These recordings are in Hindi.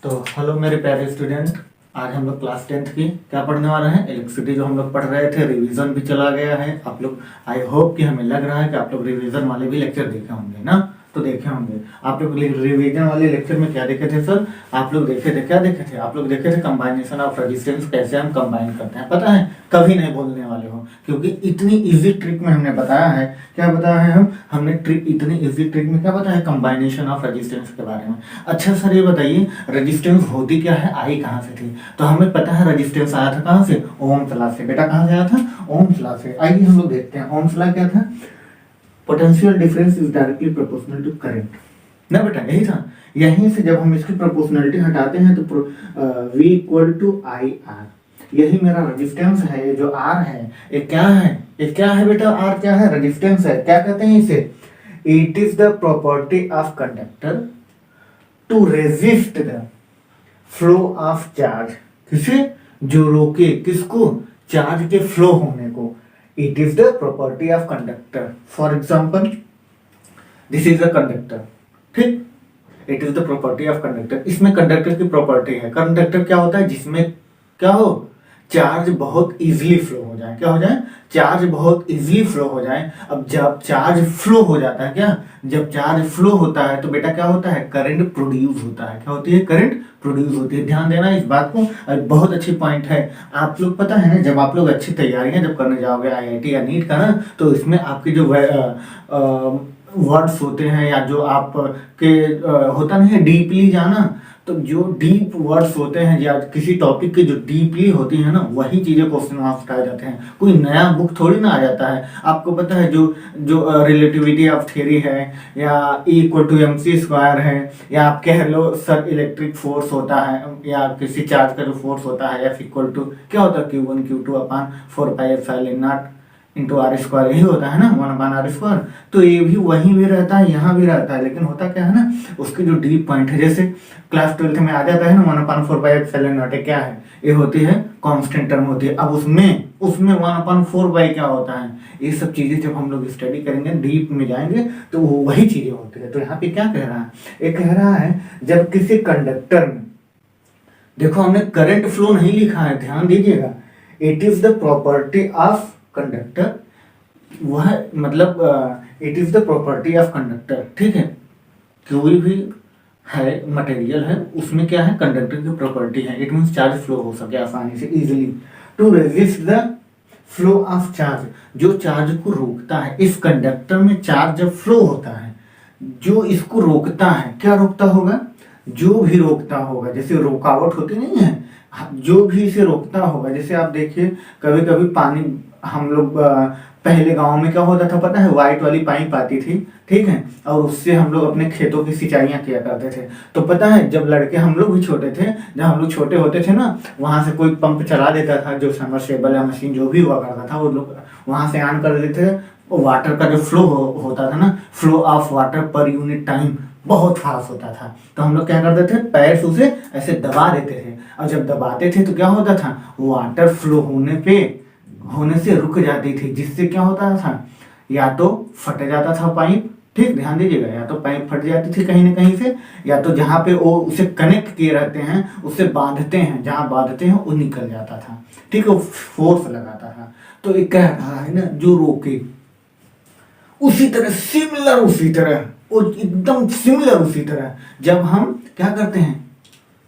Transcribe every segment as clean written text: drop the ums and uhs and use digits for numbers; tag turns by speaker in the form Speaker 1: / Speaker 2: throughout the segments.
Speaker 1: तो हेलो मेरे प्यारे स्टूडेंट, आज हम लोग क्लास 10th की क्या पढ़ने वाले हैं। इलेक्ट्रिसिटी जो हम लोग पढ़ रहे थे, रिवीजन भी चला गया है। आप लोग, आई होप कि हमें लग रहा है कि आप लोग रिवीजन वाले भी लेक्चर देखे होंगे ना। तो देखे होंगे आप लोग रिवीजन वाले लेक्चर में क्या देखे थे सर? आप लोग देखे थे, क्या देखे थे? आप लोग देखे थे कंबाइनेशन ऑफ रेजिस्टेंस, कैसे हम कंबाइन करते हैं। पता है, कभी नहीं बोलने वाले हो, क्योंकि इतनी इजी ट्रिक में हमने बताया है। क्या बताया है हमने ट्रिक, इतनी इजी ट्रिक में क्या बताया है? कंबाइनेशन ऑफ रेजिस्टेंस के बारे में। अच्छा सर ये बताइए, रेजिस्टेंस होती क्या है, आई कहाँ से थी? तो हमें पता है रेजिस्टेंस आया था कहाँ से? ओम्स लॉ से। बेटा कहाँ से आया था? ओम्स लॉ से। आइए हम लोग देखते हैं ओम्स लॉ क्या था। Potential difference is directly proportional to current, ना बेटा यही था। यहीं से जब हम इसकी प्रोपोर्शनलिटी हटाते हैं तो V equal to I R, यही मेरा रेजिस्टेंस है। ये जो R है ये क्या है? ये क्या है बेटा? R क्या है? रेजिस्टेंस है। क्या कहते हैं इसे? It is the property of conductor to resist the flow of charge. किसे? जो रोके, किसको? चार्ज के फ्लो होने को। It is the property of conductor. For example this is a conductor, ठीक। It is the property of conductor. इसमें कंडक्टर की प्रॉपर्टी है। कंडक्टर क्या होता है? जिसमें क्या हो? चार्ज बहुत इजीली फ्लो हो जाए। क्या हो जाए? चार्ज बहुत इजीली फ्लो हो जाए। अब जब चार्ज फ्लो हो जाता है, क्या जब चार्ज फ्लो होता है तो बेटा क्या होता है? करंट प्रोड्यूस होता है। क्या होती है? करंट प्रोड्यूस होती है। ध्यान देना इस बात को, बहुत अच्छी पॉइंट है। आप लोग पता है ना, जब आप लोग अच्छी तैयारियां जब करने जाओगे आईआईटी या नीट का ना, तो इसमें आपकी जो वर्ड्स होते हैं या जो आप के होता नहीं है डीपली जाना, तो जो डीप वर्ड्स होते हैं या किसी टॉपिक की जो डीपली होती है ना, वही चीजें क्वेश्चन मार्क्स उठाए जाते हैं। कोई नया बुक थोड़ी ना आ जाता है। आपको पता है जो जो रिलेटिविटी ऑफ थ्योरी है, या E equal to MC square है, या आप कह लो सर इलेक्ट्रिक फोर्स होता है, या किसी चार्ज का जो फोर्स होता है F इक्वल टू क्या होता है? Q1 Q2 upon 4πε0 into are square, यही होता है ना, 1/r²। तो ये भी वहीं भी रहता है, यहाँ भी रहता है, लेकिन होता क्या है ना, उसकी जो डीप पॉइंट है, जैसे क्लास 12th में आ जाता है ना 1/4πε0 क्या है? ये होती है कांस्टेंट टर्म होती है। अब उसमें 1/4 क्या होता है? ये सब चीजें जब हम लोग स्टडी करेंगे, डीप में जाएंगे, तो वही चीजें होती है। तो यहाँ पे क्या कह रहा है? ये कह रहा है जब किसी कंडक्टर में, देखो हमने करंट फ्लो नहीं लिखा है, ध्यान दीजिएगा। It is the property of conductor, वह मतलब it is the property of conductor, ठीक है। कोई भी है मटेरियल है, उसमें क्या है? कंडक्टर की प्रॉपर्टी है। इट मींस चार्ज फ्लो हो सके आसानी से, easily, to resist the flow of charge, जो चार्ज को रोकता है। इस कंडक्टर में चार्ज जब फ्लो होता है, जो इसको रोकता है, क्या रोकता होगा? जो भी रोकता होगा, जैसे रुकावट होती नहीं है, जो भी इसे रोकता होगा। जैसे आप देखिए कभी कभी पानी, हम लोग पहले गांव में क्या होता था पता है? व्हाइट वाली पाइप आती थी, ठीक है, और उससे हम लोग अपने खेतों की सिंचाइयां किया करते थे। तो पता है जब लड़के, हम लोग भी छोटे थे, जब हम लोग छोटे होते थे ना, वहां से कोई पंप चला देता था, जो समरसेबल या मशीन जो भी हुआ करता था, वो लोग वहां से ऑन कर देते थे। वाटर का जो फ्लो होता था ना, flow of water per unit time बहुत फास्ट होता था। तो हम लोग क्या करते थे? पैर से उसे ऐसे दबा देते थे, और जब दबाते थे तो क्या होता था? वाटर फ्लो होने से रुक जाती थी, जिससे क्या होता था? या तो फट जाता था पाइप, ठीक, ध्यान दीजिएगा, या तो पाइप फट जाती थी कहीं ना कहीं से, या तो जहां पे वो उसे कनेक्ट किए रहते हैं, उसे बांधते हैं, जहां बांधते हैं वो निकल जाता था, ठीक है, वो फोर्स लगाता था। तो ये कह रहा है ना, जो रोके, उसी तरह सिमिलर, उसी तरह, वो एकदम सिमिलर उसी तरह, जब हम क्या करते हैं,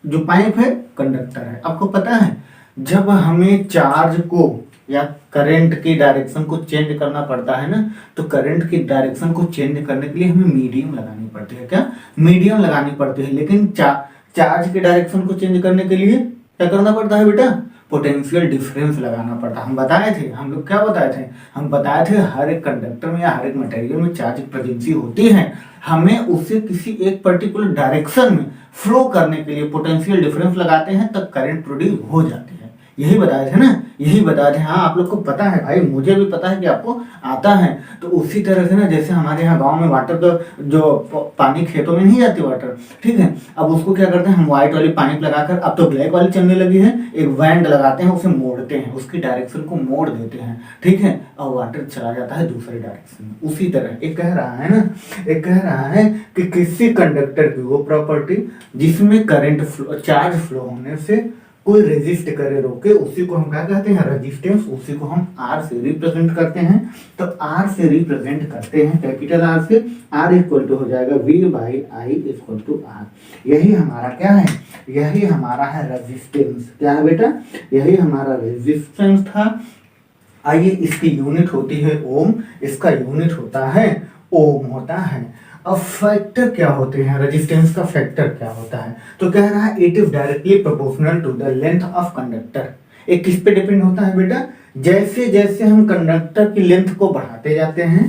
Speaker 1: जो पाइप है कंडक्टर है। आपको पता है जब हमें चार्ज को या करंट की डायरेक्शन को चेंज करना पड़ता है ना, तो करंट की डायरेक्शन को चेंज करने के लिए हमें मीडियम लगानी पड़ती है। क्या? मीडियम लगानी पड़ती है। लेकिन चार्ज की डायरेक्शन को चेंज करने के लिए क्या करना पड़ता है बेटा? पोटेंशियल डिफरेंस लगाना पड़ता है। हम बताए थे, हम लोग क्या बताए थे? हम बताए थे हर एक कंडक्टर में या हर एक मटेरियल में चार्ज प्रेजेंसी होती है, हमें उसे किसी एक पर्टिकुलर डायरेक्शन में फ्लो करने के लिए पोटेंशियल डिफरेंस लगाते हैं, तब करंट प्रोड्यूस हो जाती है। यही बताए थे ना, यही बताए थे। हाँ आप लोग को पता है भाई, मुझे भी पता है कि आपको आता है। तो उसी तरह से ना, जैसे हमारे यहाँ गांव में वाटर का जो पानी खेतों में नहीं जाती वाटर, ठीक है, अब उसको क्या करते हैं हम, व्हाइट वाली पाइप लगाकर, अब तो ब्लैक वाली चलने लगी है, एक वैंड लगाते हैं, उसे मोड़ते हैं, उसकी डायरेक्शन को मोड़ देते हैं, ठीक है, और वाटर चला जाता है दूसरे डायरेक्शन में। उसी तरह एक कह रहा है ना, एक कह रहा है कि किसी कंडक्टर की वो प्रॉपर्टी जिसमें करंट फ्लो, चार्ज फ्लो होने से कोई रेजिस्ट करे, रोके, उसी को हम क्या कहते हैं, रेजिस्टेंस, उसी को हम आर से रिप्रेजेंट करते हैं। तो आर से रिप्रेजेंट करते हैं, कैपिटल आर से, आर इक्वल टू हो जाएगा V by I equal to R. यही हमारा क्या है, यही हमारा है रेजिस्टेंस। क्या है बेटा, यही हमारा रेजिस्टेंस था। आइए, इसकी यूनिट होती है ओम, इसका यूनिट होता है ओम होता है। अब फैक्टर क्या होते हैं, रेजिस्टेंस का फैक्टर क्या होता है, तो कह रहा है it is directly proportional to the length of conductor. एक किस पे डिपेंड होता है बेटा, जैसे जैसे हम कंडक्टर की लेंथ को बढ़ाते जाते हैं,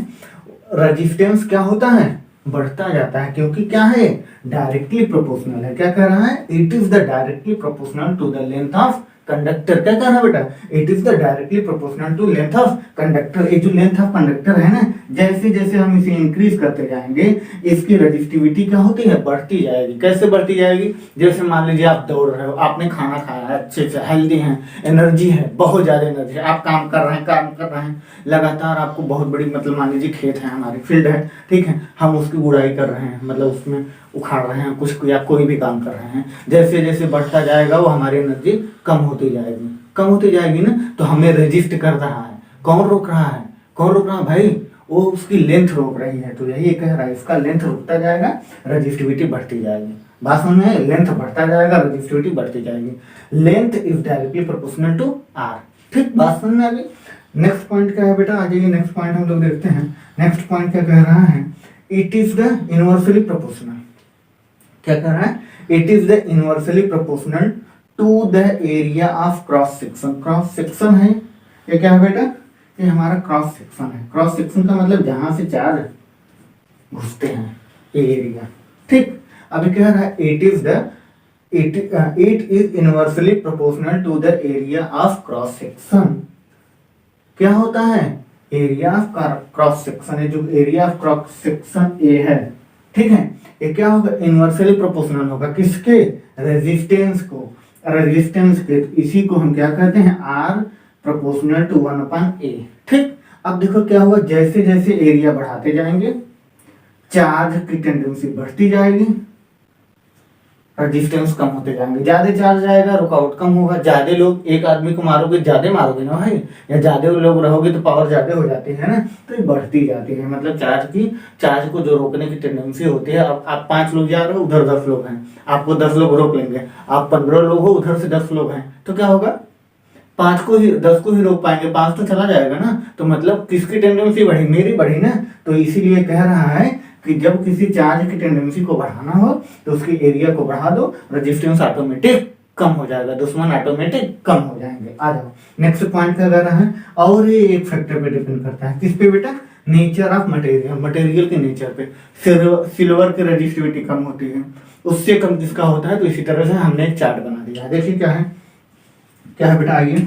Speaker 1: रेजिस्टेंस क्या होता है, बढ़ता जाता है, क्योंकि क्या है, डायरेक्टली प्रोपोर्शनल है। क्या कह रहा है, it is the directly proportional to the length of conductor. क्या कह रहा है बेटा, it is the directly proportional to length of conductor. ये जो लेंथ ऑफ कंडक्टर है ना, जैसे जैसे हम इसे इंक्रीज करते जाएंगे, इसकी रेजिस्टिविटी क्या होती है, बढ़ती जाएगी। कैसे बढ़ती जाएगी, जैसे मान लीजिए आप दौड़ रहे हो, आपने खाना खाया है, अच्छे से हेल्दी हैं, एनर्जी है, बहुत ज्यादा एनर्जी है, आप काम कर रहे हैं, काम कर रहे हैं लगातार, आपको बहुत बड़ी, मतलब मान लीजिए खेत है, हमारी फील्ड है, ठीक है, हम उसकी गुड़ाई कर रहे हैं, मतलब उसमें उखाड़ रहे हैं कुछ, या कोई भी काम कर रहे हैं, जैसे जैसे बढ़ता जाएगा वो हमारी एनर्जी कम होती जाएगी, कम होती जाएगी ना, तो हमें रेजिस्ट कर रहा है। कौन रोक रहा है, कौन रोक रहा है भाई, वो उसकी लेंथ रोक रही है। तो यही कह रहा है, इसका लेंथ रुकता जाएगा, रेजिस्टिविटी बढ़ती जाएगी। बात समझ में, लेंथ बढ़ता जाएगा, रेजिस्टिविटी बढ़ती जाएगी। Length is directly proportional to R. ठीक, बात समझ में आ गई। नेक्स्ट पॉइंट क्या है बेटा, आ जाइए नेक्स्ट पॉइंट हम लोग देखते हैं। नेक्स्ट पॉइंट क्या कह रहा है, it is the inversely proportional. क्या कह रहा है, it is the inversely proportional to the area of cross section. Cross section है, ये क्या है बेटा, ये हमारा क्रॉस सेक्शन है। क्रॉस सेक्शन का मतलब जहां से चार्ज घुसते हैं, ये एरिया। ठीक, अभी कह रहा है it is inversely proportional to the area of cross section. क्या होता है, एरिया ऑफ क्रॉस सेक्शन है, जो area of cross section A है, ठीक है, ये क्या होगा, इनवर्सली प्रोपोर्शनल होगा किसके, रेजिस्टेंस को, रेजिस्टेंस के। इसी को हम क्या कहते हैं, आर प्रोपोर्शनल टू 1/a। ठीक, अब देखो क्या हुआ, जैसे जैसे एरिया बढ़ाते जाएंगे, चार्ज की टेंडेंसी बढ़ती जाएगी, रेजिस्टेंस कम होते जाएंगे। ज्यादा चार्ज आएगा, रुकावट कम होगा। ज्यादा लोग, एक आदमी को मारोगे, ज्यादा मारोगे ना भाई, या ज्यादा लोग रहोगे तो पावर ज्यादा हो जाती है ना, तो ये बढ़ती जाती है। मतलब चार्ज को जो रोकने की टेंडेंसी होती है। अब आप 5 लोग जा रहे हो, उधर 10 लोग हैं, आपको 10 लोग रोक लेंगे। आप 15 लोग हो, उधर से 10 लोग हैं, तो क्या होगा, 5 को ही 10 को ही रोक पाएंगे, 5 तो चला जाएगा ना। तो मतलब किसकी टेंडेंसी बढ़ी, मेरी बढ़ी ना। तो इसीलिए कह रहा है कि जब किसी चार्ज की टेंडेंसी को बढ़ाना हो तो उसके एरिया को बढ़ा दो, रेजिस्टेंस ऑटोमेटिक कम हो जाएगा, दुश्मन ऑटोमेटिक कम हो जाएंगे। आ जाओ नेक्स्ट पॉइंट क्या कर रहा है, और ये एक फैक्टर पे डिपेंड करता है, किस पे बेटा, नेचर ऑफ मटेरियल, मटेरियल के नेचर पे। सिल्वर की रेजिस्टिविटी कम होती है, उससे कम किसका होता है। तो इसी तरह से हमने एक चार्ट बना दिया, देखिए क्या है, क्या है बेटा, आइए।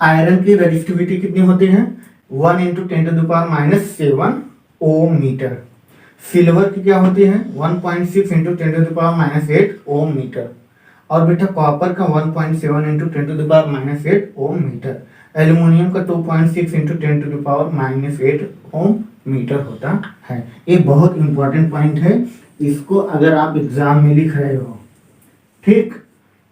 Speaker 1: आयरन की रेजिस्टिविटी कितनी होती है, 1 × 10⁻⁷ ओम मीटर। सिल्वर की क्या होती है, 1.6 × 10⁻⁸ ओम मीटर। और बेटा कॉपर का 1.7 × 10⁻8 ओम मीटर। एल्यूमिनियम का 2.6 × 10⁻8 ओम मीटर होता है। ये बहुत इंपॉर्टेंट पॉइंट है, इसको अगर आप एग्जाम में लिख रहे हो, ठीक,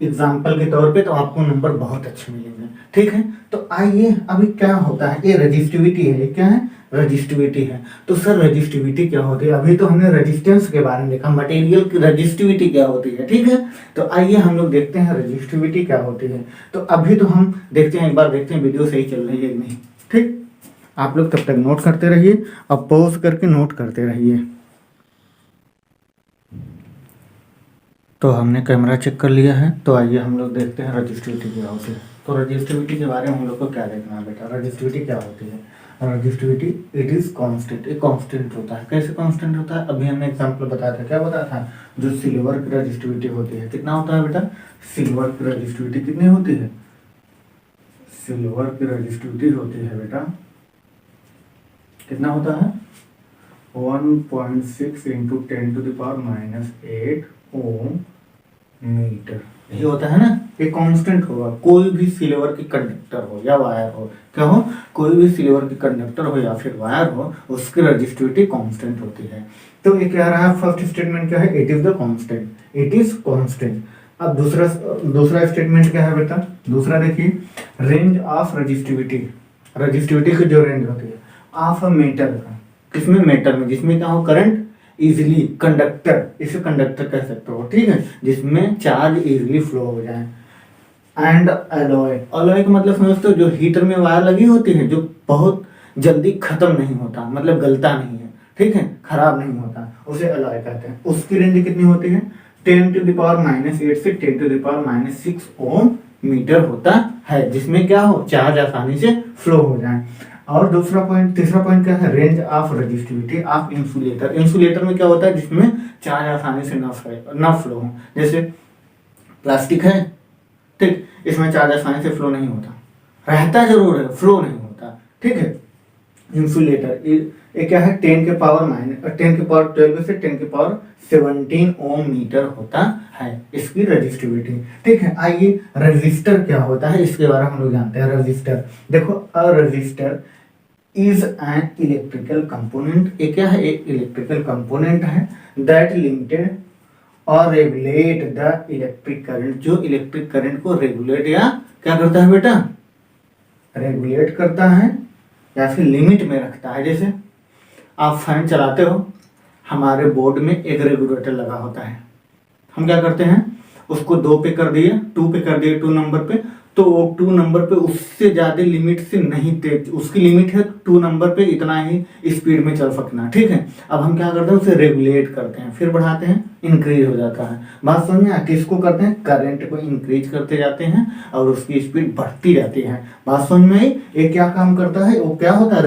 Speaker 1: एग्जाम्पल के तौर पे, तो आपको नंबर बहुत अच्छे मिलेंगे। ठीक है, तो आइए अभी क्या होता है, ये रेजिस्टिविटी है, ये क्या है, रेजिस्टिविटी है। तो सर रेजिस्टिविटी क्या होती है, अभी तो हमने रेजिस्टेंस के बारे में देखा, मटेरियल की रेजिस्टिविटी क्या होती है। ठीक है, तो आइए हम लोग देखते हैं रेजिस्टिविटी क्या होती है। तो अभी तो हम देखते हैं, एक बार देखते हैं वीडियो सही चल रही है कि नहीं। ठीक, आप लोग तब तक नोट करते रहिए, अब पॉज करके नोट करते रहिए। तो हमने कैमरा चेक कर लिया है, तो आइए हम लोग देखते हैं रेजिस्टिविटी क्या होती है। तो रेजिस्टिविटी के बारे में हम लोग को क्या देखना है बेटा, रेजिस्टिविटी क्या होती है। रेजिस्टिविटी इट इज कांस्टेंट, एक कांस्टेंट होता है। कैसे कांस्टेंट होता है, अभी हमने एग्जांपल बताया था, क्या बताया था, जो सिल्वर की रेजिस्टिविटी होती है, कितना होता है बेटा, सिल्वर की रेजिस्टिविटी कितनी होती है, सिल्वर की रजिस्टिविटी होती है बेटा, कितना होता है 1.6 इंटू 10⁻⁸ ओम मीटर, यही होता है ना। ये कांस्टेंट होगा, कोई भी सिल्वर की कंडक्टर हो या वायर हो, क्या हो, कोई भी सिल्वर की कंडक्टर हो या फिर वायर हो, उसकी रजिस्टिविटी कांस्टेंट होती है। तो ये कह रहा है फर्स्ट स्टेटमेंट क्या है, it is the constant, it is constant. अब दूसरा स्टेटमेंट क्या है बेटा, दूसरा देखिए, रेंज ऑफ रजिस्टिविटी, रजिस्टिविटी की जो रेंज होती है ऑफ अ मेटर का, किसमें, मेटर में, जिसमें क्या हो, करंट इजिली, कंडक्टर, इसे कंडक्टर कह सकते हो, ठीक है, जिसमें चार्ज इजिली फ्लो हो जाए। एंड अलॉय, अलॉय का मतलब समझते हो, जो हीटर में वायर लगी होती है, जो बहुत जल्दी खत्म नहीं होता, मतलब गलता नहीं है, ठीक है, खराब नहीं होता, उसे अलॉय कहते हैं। उसकी रेंज कितनी होती है 10⁻⁸ से 10⁻⁶ ओम मीटर होता है, जिसमें क्या हो, चार्ज आसानी से फ्लो हो जाए। और तीसरा पॉइंट क्या है, range of resistivity of insulator. Insulator में क्या होता है, जिसमें चार्ज आसानी से न फ्लो हो, जैसे प्लास्टिक है, ठीक, इसमें चार्ज आसानी से फ्लो नहीं होता, रहता जरूर है, फ्लो नहीं होता, ठीक है। इंसुलेटर ये क्या है 10⁻12 से 10⁻17 ओम मीटर होता है इसकी रजिस्टिविटी, ठीक है। आइए रजिस्टर क्या होता है इसके बारे में हम लोग जानते हैं। रजिस्टर देखो, a resistor is an electrical component, ये क्या है, एक इलेक्ट्रिकल कंपोनेंट है दैट लिमिटेड और रेगुलेट द इलेक्ट्रिक करंट, जो इलेक्ट्रिक करंट को रेगुलेट या क्या करता है बेटा, रेगुलेट करता है या फिर लिमिट में रखता है। जैसे आप फैन चलाते हो, हमारे बोर्ड में एक रेगुलेटर लगा होता है, हम क्या करते हैं, उसको 2 पे कर दिए, 2 पे कर दिए, 2 नंबर पे, तो वो 2 नंबर पे उससे ज्यादा लिमिट से नहीं तेज, उसकी लिमिट है 2 नंबर पे इतना ही स्पीड में चल सकना, ठीक है। अब हम क्या करते हैं, उसे रेगुलेट करते हैं, फिर बढ़ाते हैं, इंक्रीज हो जाता है। बात समझ में, किसको करते हैं, करंट को इंक्रीज करते जाते हैं और उसकी स्पीड बढ़ती जाती है। बात समझ में आई, ये क्या काम करता है, वो क्या होता है,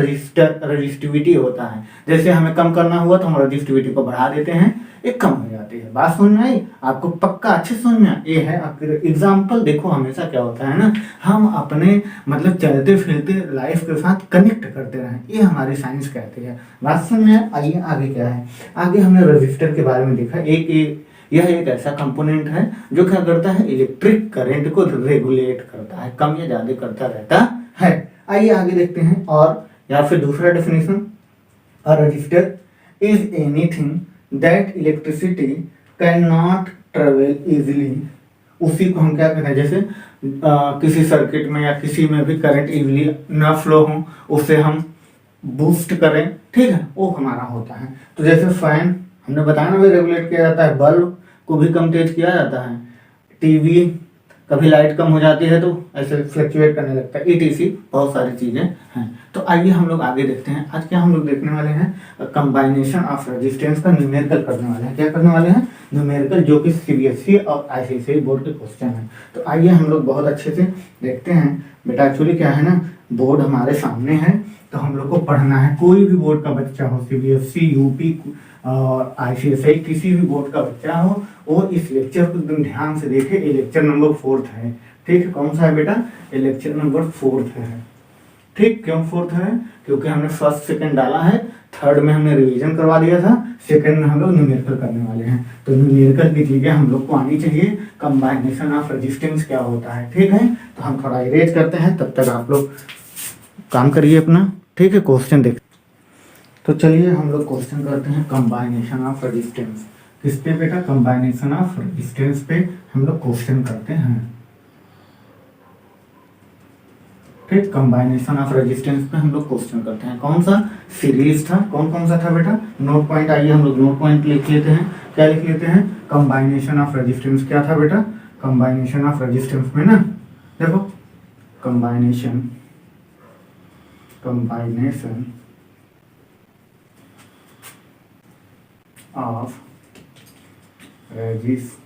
Speaker 1: रजिस्टिविटी होता है। जैसे हमें कम करना हुआ तो हम रजिस्टिविटी को बढ़ा देते हैं, ये कम हो जाती है। बात समझ में आई आपको, पक्का अच्छे समझ में आई। ये है आपके एग्जाम्पल। देखो हमेशा क्या होता है ना, हम अपने मतलब चलते फिरते लाइफ के साथ कनेक्ट करते रहें, ये हमारी साइंस कहती है। बात समझ में आइए आगे क्या है, आगे हमने रजिस्टर के बारे में देखा। यह एक ऐसा कंपोनेंट है जो क्या करता है, इलेक्ट्रिक करंट को रेगुलेट करता है, कम या ज्यादा करता रहता है। आइए आगे देखते हैं, और या फिर दूसरा definition, a resistor is anything that electricity can not travel easily. उसी को हम क्या कहते हैं, जैसे किसी सर्किट में या किसी में भी करंट इजिली ना फ्लो हो, उसे हम बूस्ट करें, ठीक है, वो हमारा होता है। तो जैसे फैन हमने बताया ना भी रेगुलेट किया जाता है, बल्ब को भी कम तेज किया जाता है, टीवी कभी लाइट कम हो जाती है तो ऐसे फ्लक्चुएट करने लगता है, ईटीसी बहुत सारी चीजें हैं। तो आइए हम लोग आगे देखते हैं। आज क्या हम लोग देखने वाले हैं, कंबाइनेशन ऑफ रेजिस्टेंस का न्यूमेरिकल करने वाले हैं। क्या करने वाले हैं, न्यूमेरिकल, जो कि सीबीएसई और आईसीएसई बोर्ड के क्वेश्चन हैं। तो आइए हम लोग बहुत अच्छे से देखते हैं। बेटा एक्चुअली क्या है ना, बोर्ड हमारे सामने है तो हम लोग को पढ़ना है। कोई भी बोर्ड का बच्चा हो, सीबीएसई, यूपी और आईसीएसई, किसी भी बोर्ड का बच्चा हो, वो इस लेक्चर को एकदम ध्यान से देखे। ये लेक्चर नंबर 4 है, ठीक है। कौन सा है बेटा, ये लेक्चर नंबर 4 है, ठीक। क्यों 4 है, क्योंकि हमने फर्स्ट सेकंड डाला है, थर्ड में हमने रिवीजन करवा दिया था, सेकंड में हम लोग न्यूमेरिकल करने वाले हैं। तो न्यूमेरिकल की चीजें हम लोग को आनी चाहिए, कंबाइनेशन ऑफ रेजिस्टेंस क्या होता है, ठीक है। तो हम थोड़ा इरेज करते हैं, तब तक आप लोग काम करिए अपना, ठीक है। क्वेश्चन देख, तो चलिए हम लोग क्वेश्चन करते हैं कंबाइनेशन ऑफ रेजिस्टेंस। किस पे बेटा, कंबाइनेशन ऑफ रेजिस्टेंस पे हम लोग क्वेश्चन करते हैं, ठीक। कंबाइनेशन ऑफ रेजिस्टेंस पे हम लोग क्वेश्चन करते हैं। कौन सा सीरीज था, कौन कौन सा था बेटा, नोट पॉइंट। आइए हम लोग नोट पॉइंट लिख लेते हैं। क्या लिख लेते हैं, कंबाइनेशन ऑफ रेजिस्टेंस क्या था बेटा, कंबाइनेशन ऑफ रेजिस्टेंस में ना देखो, कंबाइनेशन ऑफ रेजिस्टेंस,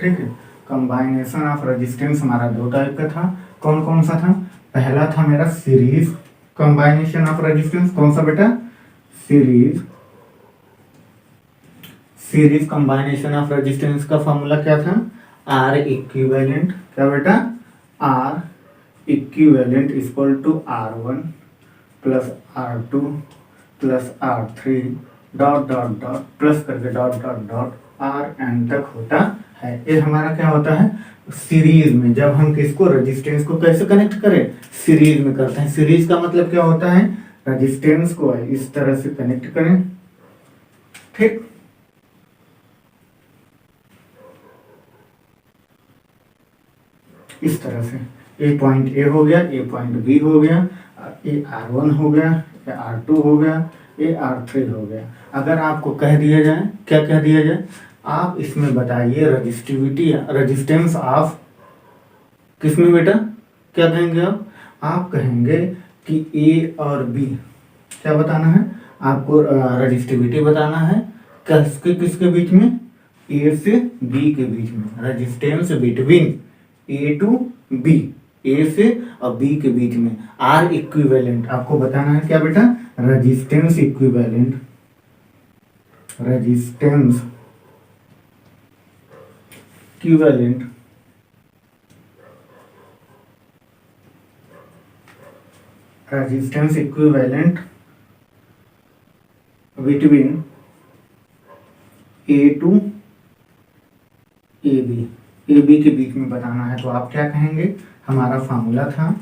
Speaker 1: ठीक है। कंबाइनेशन ऑफ रेजिस्टेंस हमारा 2 टाइप का था। कौन कौन सा था, पहला था मेरा सीरीज कंबाइनेशन ऑफ रेजिस्टेंस। कौन सा बेटा, सीरीज कंबाइनेशन ऑफ रेजिस्टेंस का फॉर्मूला क्या था, आर इक्विवेलेंट, क्या बेटा, R equivalent equal to R1 plus R2 plus R3 dot dot dot plus करके डॉट डॉट डॉट Rn तक होता है। ये हमारा क्या होता है, सीरीज में जब हम किसको, रेजिस्टेंस को कैसे कनेक्ट करें, सीरीज में करते हैं। सीरीज का मतलब क्या होता है, रेजिस्टेंस को इस तरह से कनेक्ट करें, ठीक, इस तरह से, ए पॉइंट ए हो गया, ए पॉइंट बी हो गया, ए R1 हो गया, ए R2 हो गया, ए R3 हो गया। अगर आपको कह दिया जाए, क्या कह दिया जाए, आप इसमें बताइए रजिस्टिविटी, रेजिस्टेंस ऑफ, किसमें बेटा, क्या कहेंगे आप कहेंगे कि ए और बी, क्या बताना है आपको, रजिस्टिविटी बताना है, किसके किसके बीच में, ए से बी के बीच में, resistance between A to B, A से और बी के बीच में। आर इक्विवेलेंट आपको बताना है, क्या बेटा, resistance equivalent, resistance equivalent resistance equivalent between A to A B के बीच में बताना है। तो आप क्या कहेंगे, हमारा फार्मूला था,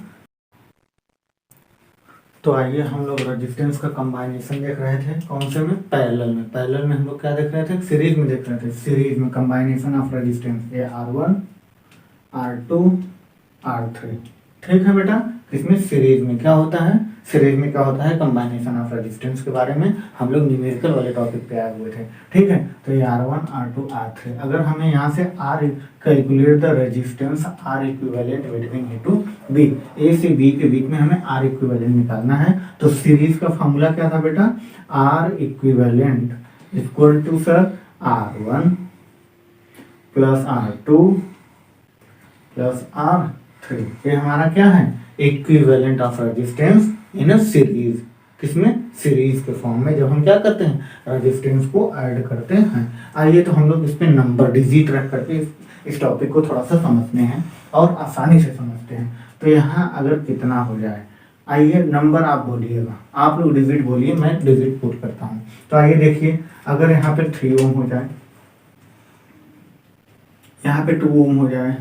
Speaker 1: तो आइए हम लोग रेजिस्टेंस का कंबाइनेशन देख रहे थे, कौन से में, पैरेलल में। पैरेलल में हम लोग क्या देख रहे थे, सीरीज में देख रहे थे। सीरीज में कंबाइनेशन ऑफ रेजिस्टेंस, ये R1 R2 R3, ठीक है बेटा। इसमें सीरीज में क्या होता है, सीरीज में क्या होता है, कंबाइनेशन ऑफ रेजिस्टेंस के बारे में हम लोग न्यूमेरिकल वाले टॉपिक पे आए हुए थे, ठीक है। तो ये R1 R2 R3, अगर हमें यहाँ से R calculate the resistance R equivalent between A to B, A से बी के बीच में हमें R इक्विवेलेंट निकालना है। तो सीरीज का फॉर्मूला क्या था बेटा, R equivalent equal to sir R1 plus R2 plus R3, ये हमारा क्या है, equivalent of resistance in a series, किसमें, सीरीज के फॉर्म में, जब हम क्या करते हैं, रेजिस्टेंस को ऐड करते हैं। आइए तो हम लोग इस पे नंबर डिजिट रख करके इस टॉपिक को थोड़ा सा समझते हैं और आसानी से समझते हैं। तो यहाँ अगर कितना हो जाए, आइए नंबर आप बोलिएगा, आप लोग डिजिट बोलिए, मैं डिजिट पुट करता हूँ। तो आइए देखिए, अगर यहाँ पे 3 ओम हो जाए, यहाँ पे 2 ओम हो जाए,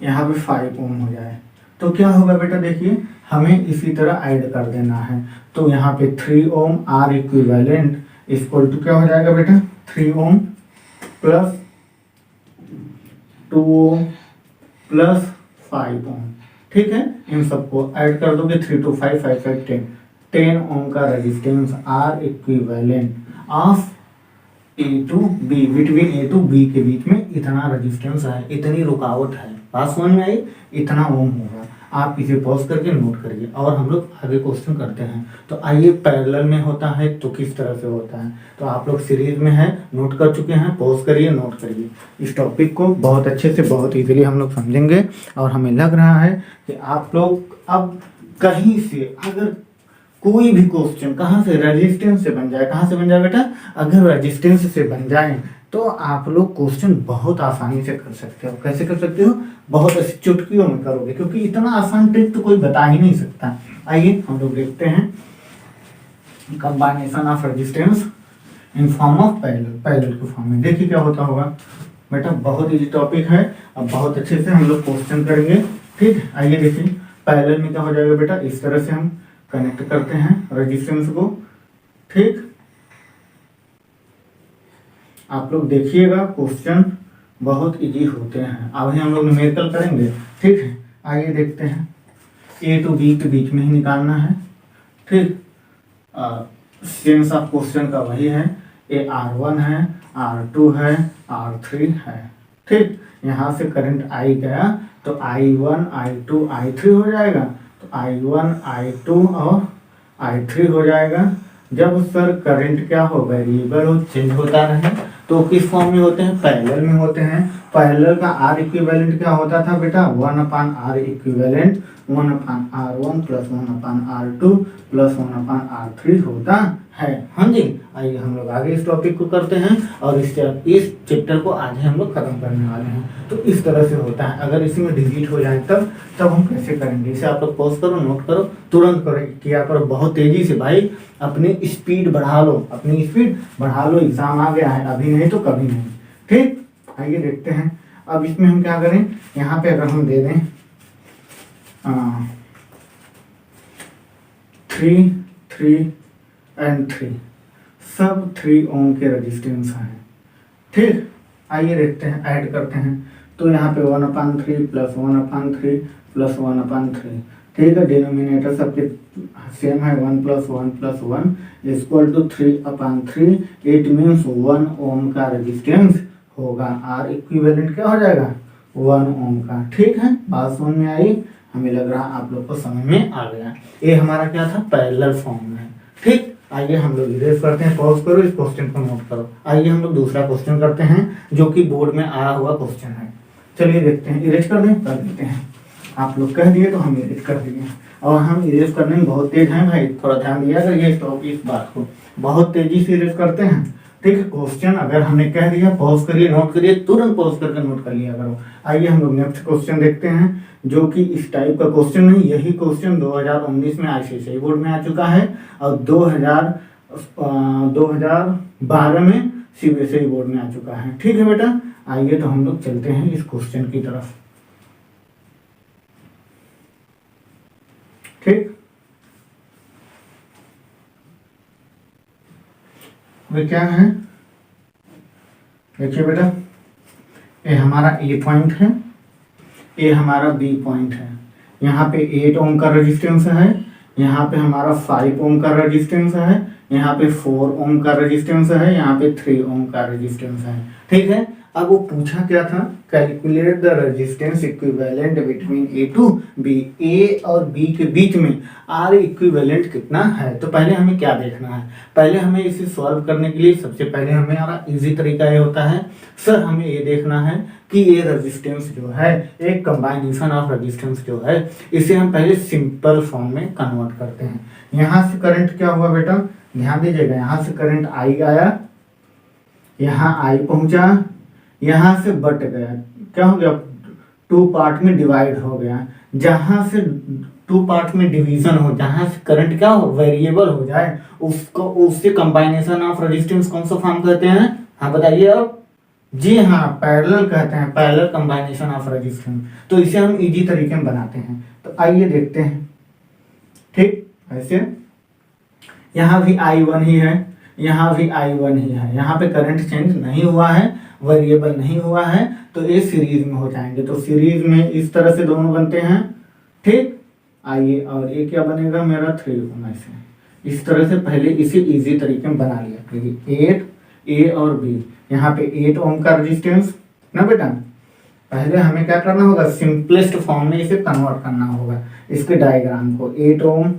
Speaker 1: यहाँ पे 5 ओम हो जाए, तो क्या होगा बेटा, देखिए हमें इसी तरह ऐड कर देना है। तो यहाँ पे 3 ओम R इक्विवेलेंट इक्वल टू क्या हो जाएगा बेटा, 3 ओम प्लस 2 ओम प्लस 5 ओम, ठीक है। इन सबको ऐड कर दोगे, 3 2 5 5 5 10 ओम का resistance R equivalent of A to B, between A to B के बीच में इतना रेजिस्टेंस है, इतनी रुकावट है, बात समझ में आई, इतना ओम होगा। आप इसे पॉज करके नोट करिए और हम लोग आगे क्वेश्चन करते हैं। तो आइए, पैरेलल में होता है तो किस तरह से होता है, तो आप लोग सीरीज में है, नोट कर चुके हैं, पॉज करिए, नोट करिए। इस टॉपिक को बहुत अच्छे से, बहुत इजीली हम लोग समझेंगे और हमें लग रहा है कि आप लोग अब कहीं से अगर कोई भी क्वेश्चन कहाँ से, रेजिस्टेंस से बन जाए, कहाँ से बन जाए बेटा, अगर रेजिस्टेंस से बन जाए तो आप लोग क्वेश्चन बहुत आसानी से कर सकते हो। कैसे कर सकते हो, बहुत अच्छी चुटकियों में करोगे, क्योंकि इतना आसान ट्रिक तो कोई बता ही नहीं सकता। आइए हम लोग देखते हैं कंबाइनेशन of resistance in form of parallel, parallel के फॉर्म में। देखिए क्या होता होगा बेटा, बहुत इजी टॉपिक है, अब बहुत अच्छे से हम लोग क्वेश्चन करेंगे, ठीक। आइए देखिए, पैरेलल में क्या हो जाएगा बेटा, इस तरह से हम कनेक्ट करते हैं रेजिस्टेंस को, ठीक। आप लोग देखिएगा, क्वेश्चन बहुत इजी होते हैं। अभी हम लोग न्यूमेरिकल करेंगे, ठीक है। आइए देखते हैं, ए टू बी के बीच में ही निकालना है, ठीक। सेंस ऑफ क्वेश्चन का वही है, ए R1 है, R2 है, R3 है, ठीक। यहाँ से करंट आई गया तो I1 I2 I3 हो जाएगा, तो I1 I2 और I3 हो जाएगा। जब सर करंट क्या हो, वेरिएबल हो, चेंज होता रहे, तो किस फॉर्म में होते हैं, पैरेलल में होते हैं। पैरेलल का आर इक्विवेलेंट क्या होता था बेटा, 1/r equivalent 1/r1 plus 1/r2 plus 1/r3 होता है। हाँ जी, आइए हम लोग आगे इस टॉपिक को करते हैं और इस चैप्टर को आज हम लोग खत्म करने वाले हैं। तो इस तरह से होता है, अगर इसमें डिलीट हो जाए तब हम कैसे करेंगे। इसे आप लोग पॉज करो, नोट करो, तुरंत करो, किया करो बहुत तेजी से भाई, अपनी स्पीड बढ़ा लो, अपनी स्पीड बढ़ा लो, एग्जाम आ गया है, अभी नहीं तो कभी नहीं। ठीक, आइए देखते हैं। अब इसमें हम क्या करें, यहाँ पे अगर हम दे दें 3, 3 एंड 3, सब 3 ओम के रेजिस्टेंस हैं। ठीक, आइए देखते हैं, ऐड करते हैं। तो यहाँ पे 1/3 प्लस 1/3 प्लस 1/3, ठीक है, डिनोमिनेटर सबके सेम है, 1 + 1 + 1 इक्वल टू 3/3। इट मीन्स 1 ओम का रेजिस्टेंस होगा। आर इक्विवेलेंट क्या हो जाएगा, 1 ओम का। ठीक है, बात समझ में आई, हमें लग रहा आप लोग को समझ में आ गया। ये हमारा क्या था, पैरेलल फॉर्म में। ठीक, आइए हम लोग इरेज करते हैं, पॉज करो, इस क्वेश्चन को नोट करो। आइए हम लोग दूसरा क्वेश्चन करते हैं जो कि बोर्ड में आया हुआ क्वेश्चन है। चलिए देखते हैं, इरेज कर दें, कर देते हैं। आप लोग कह दिए तो हम इरेज कर देंगे, और हम इरेज करने में बहुत तेज हैं भाई, थोड़ा ध्यान दिया अगर ये इस बात को, बहुत तेजी से इरेज करते हैं। ठीक है, क्वेश्चन अगर हमने कह दिया पॉज करिए, नोट करिए, तुरंत पॉज करके नोट कर लिया करो। आइए हम लोग नेक्स्ट क्वेश्चन देखते हैं, जो कि इस टाइप का क्वेश्चन नहीं, यही क्वेश्चन 2019 में आईसीएसई बोर्ड में आ चुका है और 2012 में सीबीएसई बोर्ड में आ चुका है। ठीक है बेटा, आइए तो हम लोग चलते हैं इस क्वेश्चन की तरफ। ठीक, वे क्या है, देखिए बेटा, ये हमारा ए पॉइंट है, ये हमारा बी पॉइंट है। यहाँ पे 8 ओम का रेजिस्टेंस है, यहाँ पे हमारा 5 ओम का रेजिस्टेंस है, यहाँ पे 4 ओम का रेजिस्टेंस है, यहाँ पे 3 ओम का रेजिस्टेंस है। ठीक है, अब वो पूछा क्या था, calculate the resistance equivalent between A to B, A और बी के बीच में आर इक्विवेलेंट कितना है। तो पहले हमें क्या देखना है, पहले हमें इसे सॉल्व करने के लिए सबसे पहले हमारा इजी तरीका ये होता है, सर हमें ये देखना है कि ये रेजिस्टेंस जो है, एक कंबाइनेशन ऑफ रेजिस्टेंस जो है, इसे हम पहले सिंपल फॉर्म में कन्वर्ट करते हैं। यहाँ से करंट क्या हुआ बेटा, ध्यान दीजिएगा, यहाँ से करंट आई आया, यहाँ आई पहुंचा, यहाँ से बट गया, क्या हो गया, 2 पार्ट में डिवाइड हो गया। जहां से 2 पार्ट में डिवीजन हो, जहां से करंट क्या हो, वेरिएबल हो जाए, उसको उससे कंबाइनेशन ऑफ रेजिस्टेंस कौन सा फॉर्म कहते हैं, हाँ बताइए आप। जी हाँ, पैरेलल कहते हैं, पैरेलल कंबाइनेशन ऑफ रेजिस्टेंस। तो इसे हम इजी तरीके में बनाते हैं। तो आइए देखते हैं। ठीक, ऐसे यहाँ भी I1 ही है, यहाँ भी I1 ही है, यहाँ पे करंट चेंज नहीं हुआ है, वेरिएबल नहीं हुआ है, तो ये सीरीज में हो जाएंगे। तो सीरीज में इस तरह से दोनों बनते हैं। ठीक, आइए, और ये क्या बनेगा मेरा 3 ओम से। इस तरह से पहले इसे इजी तरीके में बना लिया। 8 ए और बी, यहाँ पे 8 ओम का रेजिस्टेंस ना बेटा, पहले हमें क्या करना होगा, सिंपलेस्ट फॉर्म में इसे कन्वर्ट करना होगा, इसके डायग्राम को। 8 ओम,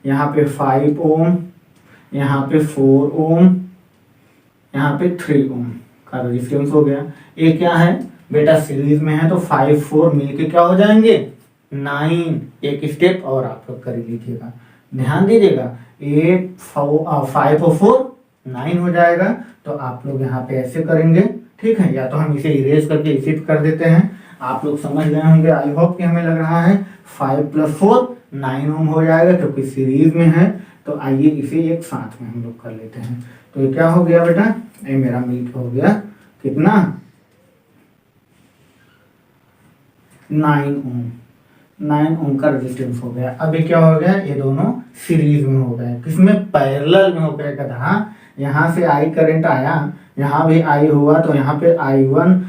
Speaker 1: यहाँ पे 5 ओम, यहाँ पे 4 ओम, यहाँ पे 3 ओम का रेजिस्टेंस हो गया। ये क्या है बेटा, सीरीज में है, तो 5 4 मिलके क्या हो जाएंगे, 9। एक स्टेप और आप लोग कर लीजिएगा, ध्यान दीजिएगा, 5 और 4 9 हो जाएगा। तो आप लोग यहाँ पे ऐसे करेंगे। ठीक है, या तो हम इसे इरेज करके इसे कर देते हैं, आप लोग समझ गए होंगे, आई होप कि हमें लग रहा है 5 + 4 9 ओम हो जाएगा, क्योंकि सीरीज में है। तो आइए इसे एक साथ में हम लोग कर लेते हैं। तो ये क्या हो गया बेटा, ये मेरा मिलके हो गया कितना, 9 ओम, 9 ओम का रेजिस्टेंस हो गया। अब ये क्या हो गया, ये दोनों सीरीज में हो गए, किसमें, पैरेलल में हो गया। गधा, यहाँ से आई करंट आया, यहाँ भी आई हुआ, तो यहाँ पे I1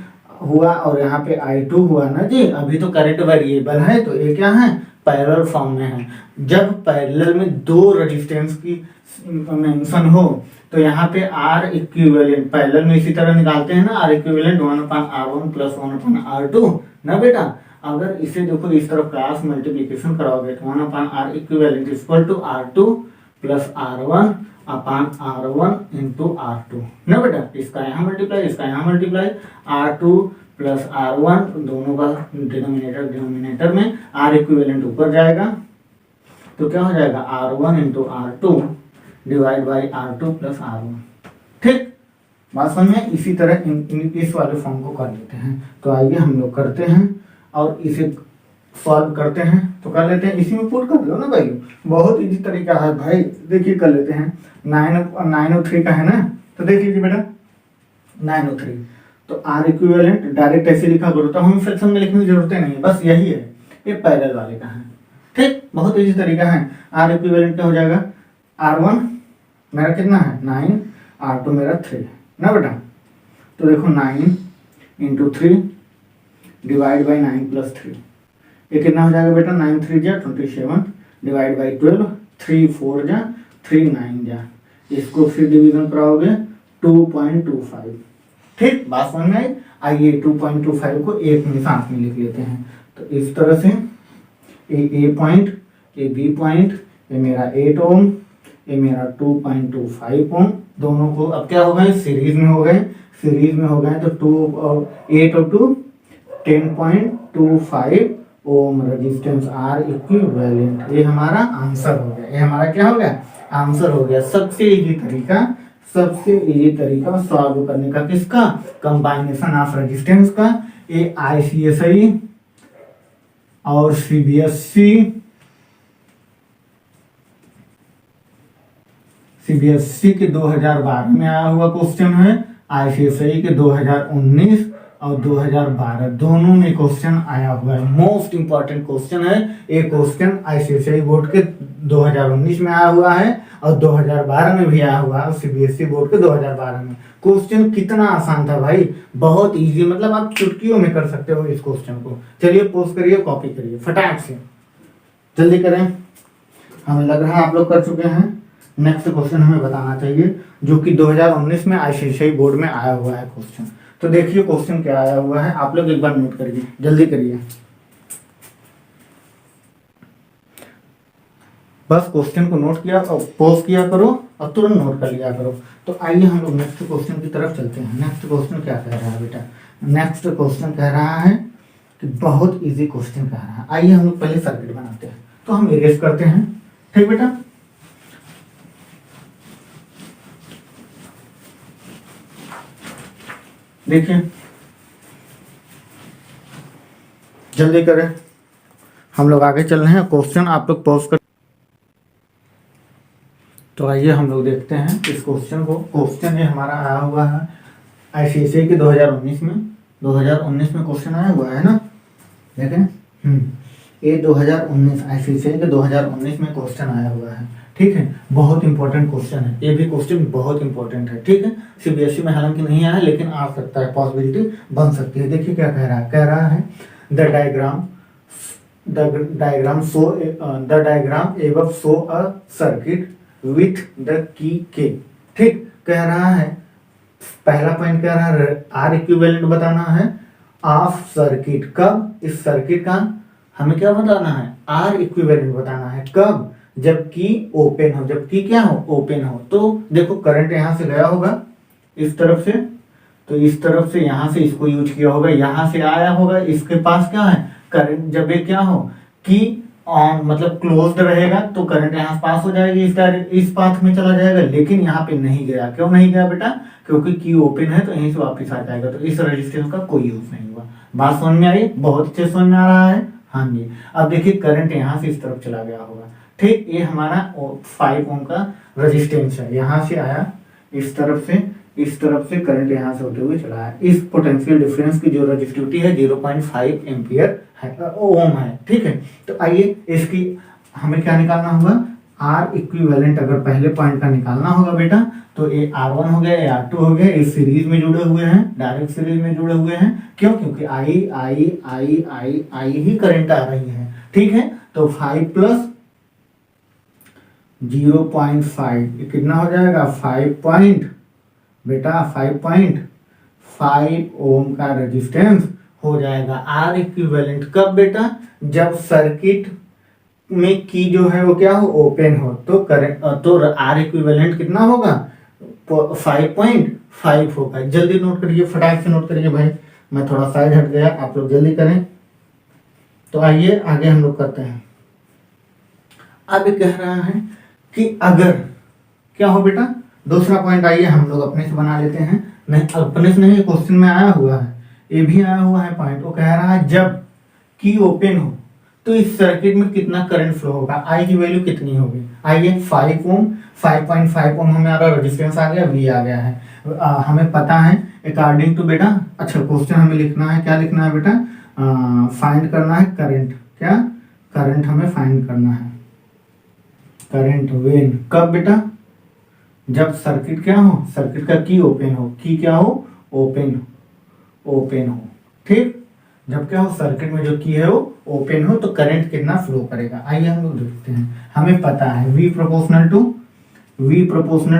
Speaker 1: हुआ और यहाँ पे I2 हुआ ना जी। अभी तो करंट वेरिएबल है, तो ये क्या है, पैरेलल फॉर्म में है। जब पैरेलल में 2 रेजिस्टेंस की मेंशन हो, तो यहाँ पे R इक्विवेलेंट, पैरेलल में इसी तरह निकालते हैं ना, R equivalent 1/R1 plus 1/R2 ना बेटा। अगर इसे देखो इस तरफ क्रॉस मल्टीप्लिकेशन कराओगे, तो 1/R equivalent equal to R2 plus R1/R1 into R2 ना बेटा। इसका यहाँ मल्टीप्लाई, इसका यहाँ मल्टीप्लाई, R2 प्लस R1, दोनों का डिनोमिनेटर में R इक्विवेलेंट ऊपर जाएगा तो क्या हो जाएगा R1 into R2 divide by R2 plus R1। ठीक, बात समझ में। इसी तरह इस वाले फॉर्म को कर लेते हैं। तो आइए हम लोग करते हैं और इसे सॉल्व करते हैं। तो कर लेते हैं, इसी में पुट कर लो ना भाई, बहुत इजी तरीका है भाई। देखिए कर लेते हैं, 903 का है ना, तो देख लीजिए बेटा 903। तो R इक्विवेलेंट डायरेक्ट ऐसे लिखा करो, तो हमें फ्रैक्शन में लिखने की जरूरत नहीं है, बस यही है, ये पैरेलल वाले का है। ठीक, बहुत इजी तरीका है। R इक्विवेलेंट क्या हो जाएगा, R1 मेरा कितना है 9, R2 मेरा 3 ना बेटा। तो देखो 9 इंटू 3 डिवाइड बाई 9 प्लस 3, ये कितना हो जाएगा बेटा 9 3 जा 27 डिवाइड बाई 12, 3 4 जा 3 9 जा, इसको फिर डिवीजन कराओगे 2.25। ठीक, बात समझ में आई। आइए 2.25 को एक में साथ में लिख लेते हैं। तो इस तरह से ए पॉइंट, ए बी पॉइंट, ये मेरा 8 ओम, ये मेरा 2.25 ओम, दोनों को अब क्या हो गए सीरीज में हो गए। सीरीज में हो गए तो 8 और 2 10.25 ओम रेजिस्टेंस आर इक्विवेलेंट। ये हमारा आंसर हो गया, ये हमारा क्या हो गया आंसर हो गया। सबसे इजी तरीका सॉल्व करने का किसका, कंबाइनेशन ऑफ रेजिस्टेंस का। ये ICSI और CBSE के 2012 में आया हुआ क्वेश्चन है, ICSI के 2019 और 2012 दोनों में क्वेश्चन आया हुआ है। मोस्ट इंपॉर्टेंट क्वेश्चन है ये क्वेश्चन, ICSI बोर्ड के 2019 में आया हुआ है और 2012 में भी आया हुआ है, CBSE बोर्ड के 2012 में। क्वेश्चन कितना आसान था भाई, बहुत इजी, मतलब आप चुटकियों में कर सकते हो इस क्वेश्चन को। चलिए पोस्ट करिए, कॉपी करिए फटाक से, जल्दी करें। हमें लग रहा है आप लोग कर चुके हैं। नेक्स्ट क्वेश्चन हमें बताना चाहिए जो कि 2019 में ICSI बोर्ड में आया हुआ है क्वेश्चन। तो देखिए क्वेश्चन क्या आया हुआ है, आप लोग एक बार नोट करिए, जल्दी करिए, बस क्वेश्चन को नोट किया और पॉज किया करो और तुरंत नोट कर लिया करो। तो आइए हम लोग नेक्स्ट क्वेश्चन की तरफ चलते हैं। नेक्स्ट क्वेश्चन क्या कह रहा है बेटा, नेक्स्ट क्वेश्चन कह रहा है कि बहुत इजी क्वेश्चन कह रहा है। आइए हम लोग पहले सर्किट बनाते हैं, तो हम इरेज करते हैं। ठीक बेटा, देखिए जल्दी करें, हम लोग आगे चल रहे हैं। क्वेश्चन आप लोग पॉज कर। तो आइए हम लोग देखते हैं इस क्वेश्चन को। क्वेश्चन ये हमारा आया हुआ है ICSI के 2019 में क्वेश्चन आया हुआ है ना, देखें ये 2019 ICSI के 2019 में क्वेश्चन आया हुआ है। ठीक है, बहुत इंपॉर्टेंट क्वेश्चन है, ये भी क्वेश्चन बहुत इंपॉर्टेंट है। ठीक है, CBSE में हालांकि नहीं आया लेकिन आ सकता है, पॉसिबिलिटी बन सकती है। देखिए क्या कह रहा है the diagram above show a circuit with the key के। ठीक, कह रहा है पहला पॉइंट कह रहा है आर इक्विवेलेंट बताना है ऑफ सर्किट। कब, इस सर्किट का हमें क्या बताना है, आर इक्विवेलेंट बताना है। कब, जबकि ओपन हो, जबकि क्या हो ओपन हो। तो देखो करंट यहां से गया होगा इस तरफ से, तो इस तरफ से यहां से इसको यूज किया होगा, यहां से आया होगा, इसके पास क्या है करंट। जब ये क्या हो कि ऑन मतलब क्लोज्ड रहेगा तो करंट यहाँ पास हो जाएगी, इस पाथ में चला जाएगा, लेकिन यहाँ पे नहीं गया। क्यों नहीं गया बेटा, क्योंकि की ओपन है तो यहीं से वापस आ जाएगा, तो इस रेजिस्टेंस का कोई यूज नहीं हुआ। बात समझ में आई, बहुत अच्छे समझ में आ रहा है। हाँ जी, अब देखिए करंट यहाँ से इस तरफ चला गया होगा। ठीक, ये हमारा 5 ओम का रेजिस्टेंस है, यहाँ से आया इस तरफ से करंट यहाँ से होते हुए चला है। इस पोटेंशियल डिफरेंस की जो रेजिस्टिविटी है 0.5 एम्पियर है, ओम है। ठीक है, तो आइए इसकी हमें क्या निकालना होगा, आर इक्विवेलेंट। अगर पहले पॉइंट का निकालना होगा बेटा तो ये R1 हो गया, ये R2 हो गया, इस सीरीज में जुड़े हुए हैं, डायरेक्ट सीरीज में जुड़े हुए हैं। क्यों, क्योंकि आई ही करंट आ रही है। ठीक है, तो 5 प्लस 0.5 ये कितना हो जाएगा 5.5 ओम का रेजिस्टेंस हो जाएगा। आर इक्विवेलेंट कब बेटा, जब सर्किट में की जो है वो क्या हो ओपन हो, तो करंट तो आर इक्विवेलेंट कितना होगा 5.5 होगा। जल्दी नोट करिए, फटाक से नोट करिए भाई, मैं थोड़ा साइड हट गया, आप लोग जल्दी करें। तो आइए आगे हम लोग करते हैं। अब ये कह रहा है कि अगर क्या हो बेटा, दूसरा पॉइंट आइए हम लोग अपने से बना लेते हैं। नहीं अपने से नहीं, क्वेश्चन में आया हुआ है, ये भी आया हुआ है पॉइंट। वो कह रहा है जब की ओपन हो तो इस सर्किट में कितना करंट फ्लो होगा, आई की वैल्यू कितनी होगी। आइए 5 ओम 5.5 ओम हमारा रेजिस्टेंस आ गया, वी आ गया है। हमें पता है अकॉर्डिंग टू बेटा, अच्छा क्वेश्चन हमें लिखना है, क्या लिखना है बेटा, फाइंड करना है करंट, क्या करंट हमें फाइंड करना है। करंट वेन कब बेटा, जब सर्किट क्या हो, सर्किट का की ओपन हो, की क्या हो, ओपन हो, ठीक। जब क्या हो, सर्किट में जो की है वो ओपन हो तो करंट कितना फ्लो करेगा। आइए हम लोग देखते हैं। हमें पता है V प्रोपोर्शनल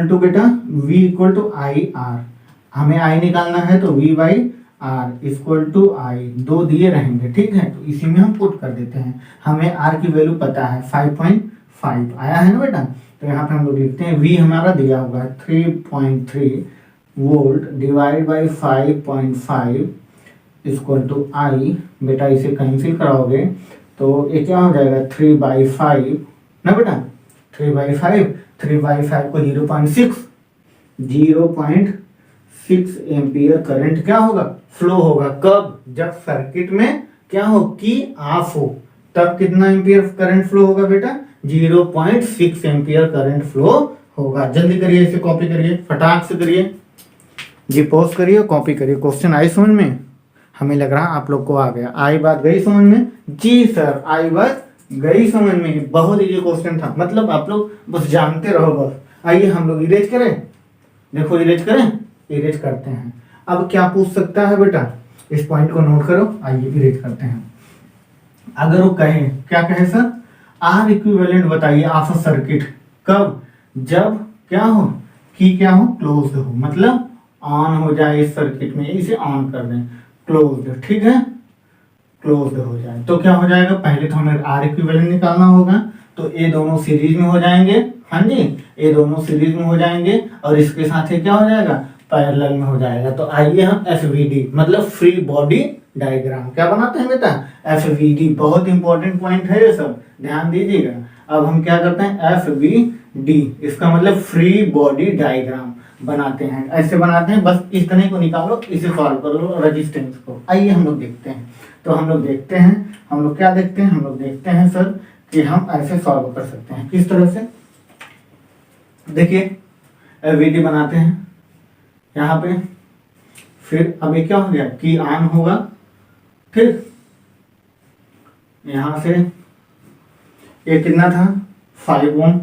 Speaker 1: टू बेटा V equal to I R, हमें I निकालना है तो V by R equal to I, दो दिए रहेंगे, ठीक है। तो इसी में हम पुट कर देते हैं। हमें R की वैल्यू पता है 5.5 आया है ना बेटा। तो यहाँ पे हम लोग लिखते हैं V हमारा दिया हुआ है 3.3 volt divide by 5.5 equal to I. बेटा इसे कैंसिल कराओगे तो ये क्या हो जाएगा 3/5 ना बेटा, 3/5 को 0.6 एम्पियर करंट क्या होगा, फ्लो होगा। कब, जब सर्किट में क्या हो, की ऑफ हो, तब कितना एम्पियर करंट फ्लो होगा बेटा, 0.6 एम्पियर करंट फ्लो होगा। जल्दी करिए, इसे कॉपी करिए, फटाक से करिए जी, पॉज करिए, कॉपी करिए। क्वेश्चन आई समझ में, हमें लग रहा आप लोग को आ गया। आई बात गई समझ में, जी सर आई बात गई समझ में। बहुत इजी क्वेश्चन था, मतलब आप लोग बस जानते रहो बस। आइए हम लोग इरेज करें, देखो इरेज करें, इरेज करते हैं। अब क्या पूछ सकता है बेटा, इस पॉइंट को नोट करो। आइए इरेज करते हैं। अगर वो कहे, क्या कहे सर, आर इक्विवेलेंट बताइए ऑफ अ सर्किट, कब, जब क्या हो, की क्या हो, क्लोज हो, मतलब ऑन हो जाए इस सर्किट में, इसे ऑन कर दें, क्लोज्ड, ठीक है, क्लोज्ड हो जाए तो क्या हो जाएगा, पहले तो हमें आर इक्विवेलेंट निकालना होगा। तो ये दोनों सीरीज में हो जाएंगे, हाँ जी, ये दोनों सीरीज में हो जाएंगे और इसके साथ ये क्या हो जाएगा, पैरेलल में हो जाएगा। तो आइए हम एफवीडी मतलब फ्री बॉडी डायग्राम क्या बनाते हैं बेटा, एफवीडी। बहुत इंपॉर्टेंट पॉइंट है ये सब, ध्यान दीजिएगा। अब हम क्या करते हैं, एफवीडी, इसका मतलब फ्री बॉडी डायग्राम बनाते हैं। ऐसे बनाते हैं, बस इस तरह को निकालो, इसे सॉल्व कर लो रेजिस्टेंस को। आइए हम लोग देखते हैं। तो हम लोग देखते हैं, हम लोग क्या देखते हैं, हम लोग देखते हैं सर कि हम ऐसे सॉल्व कर सकते हैं। किस तरह से, देखिए एफवीडी बनाते हैं यहाँ पे, फिर अब ये क्या हो गया, की ऑन होगा, फिर यहां से ये कितना था 5 ओम,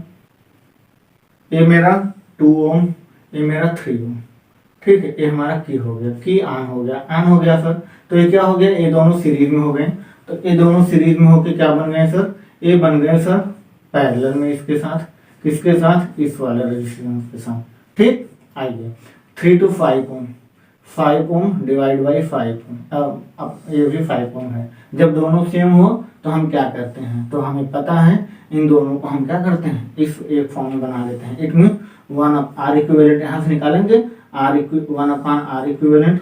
Speaker 1: ये मेरा 2 ओम, ये मेरा 3 ओम, ठीक है। ये हमारा की हो गया, की ऑन हो गया, ऑन हो गया सर। तो ये क्या हो गया, ये दोनों सीरीज में हो गए। तो ये दोनों सीरीज में होके क्या बन गए सर, ये बन गए सर पैरेलल में इसके साथ, किसके साथ, इस वाले रेजिस्टेंस के साथ, ठीक। आइए 3 to 5 ohm, 5 ohm divide by 5 ohm, अब ये भी 5 ओम है। जब दोनों सेम हो तो हम क्या करते हैं, तो हमें पता है इन दोनों को हम क्या करते हैं, इस एक फॉर्म में बना लेते हैं। इट मीन 1 आर इक्विवेलेंट यहाँ से निकालेंगे, 1/r equivalent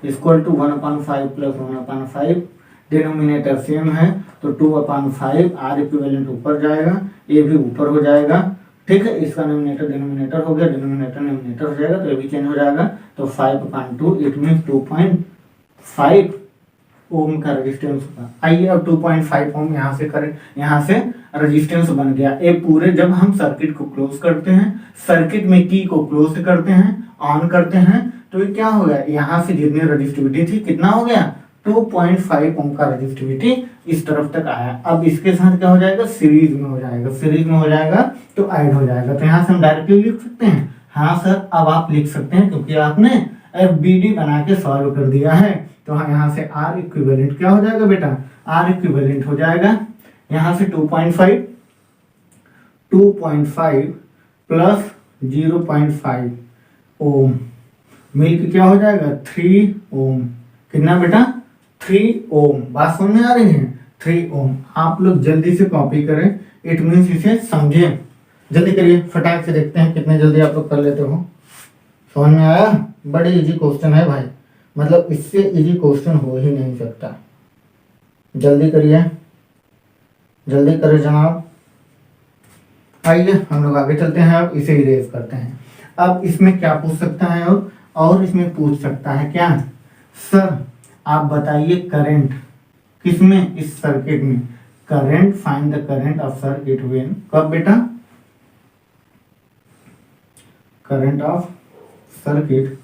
Speaker 1: equal to 1/5 plus 1/5, denominator same है तो 2/5, आर इक्विवेलेंट ऊपर जाएगा, ये भी ऊपर हो जाएगा, ठीक है। इसका डिनोमिनेटर डिनोमिनेटर हो गया, डिनोमिनेटर डिनोमिनेटर हो जाएगा तो ये भी चेंज हो जाएगा। तो 5/2 इट मीन 2.5 ओम का रेजिस्टेंस होगा। आइए अब 2.5 ओम यहाँ से करें, यहाँ से रेजिस्टेंस बन गया। ये पूरे जब हम सर्किट को क्लोज करते हैं, सर्किट में की को क्लोज करते हैं, ऑन करते हैं, तो ये क्या हो गया, यहाँ से जितनी रेजिस्टिविटी थी कितना हो गया 2.5 ओम का रेजिस्टिविटी इस तरफ तक आया। अब इसके साथ क्या हो जाएगा, सीरीज में हो जाएगा, सीरीज में हो जाएगा तो ऐड हो जाएगा। तो यहाँ से हम डायरेक्टली लिख सकते हैं, हाँ सर अब आप लिख सकते हैं क्योंकि आपने एफबीडी बना के सॉल्व कर दिया है। तो हाँ यहाँ से आर इक्विवेलेंट क्या हो जाएगा बेटा, आर इक्विवेलेंट हो जाएगा यहाँ से 2.5 प्लस 0.5 ओम मिलकर क्या हो जाएगा 3 ओम। कितना बेटा 3 ओम, बात समझ में आ रही है, 3 ओम। आप लोग जल्दी से कॉपी करें, इट मीन्स इसे समझें, जल्दी करिए, फटाक से देखते हैं कितने जल्दी आप लोग कर लेते हो। समझ में आया, बड़े इजी क्वेश्चन है भाई, मतलब इससे इजी क्वेश्चन हो ही नहीं सकता। जल्दी करिए, जल्दी करें जनाब। आइए हम लोग आगे चलते हैं, अब इसे इरेज करते हैं। अब इसमें क्या पूछ सकता है और इसमें पूछ सकता है क्या, सर आप बताइए करंट किसमें, इस सर्किट में, current find the current of circuit when, कब बेटा, करंट ऑफ सर्किट,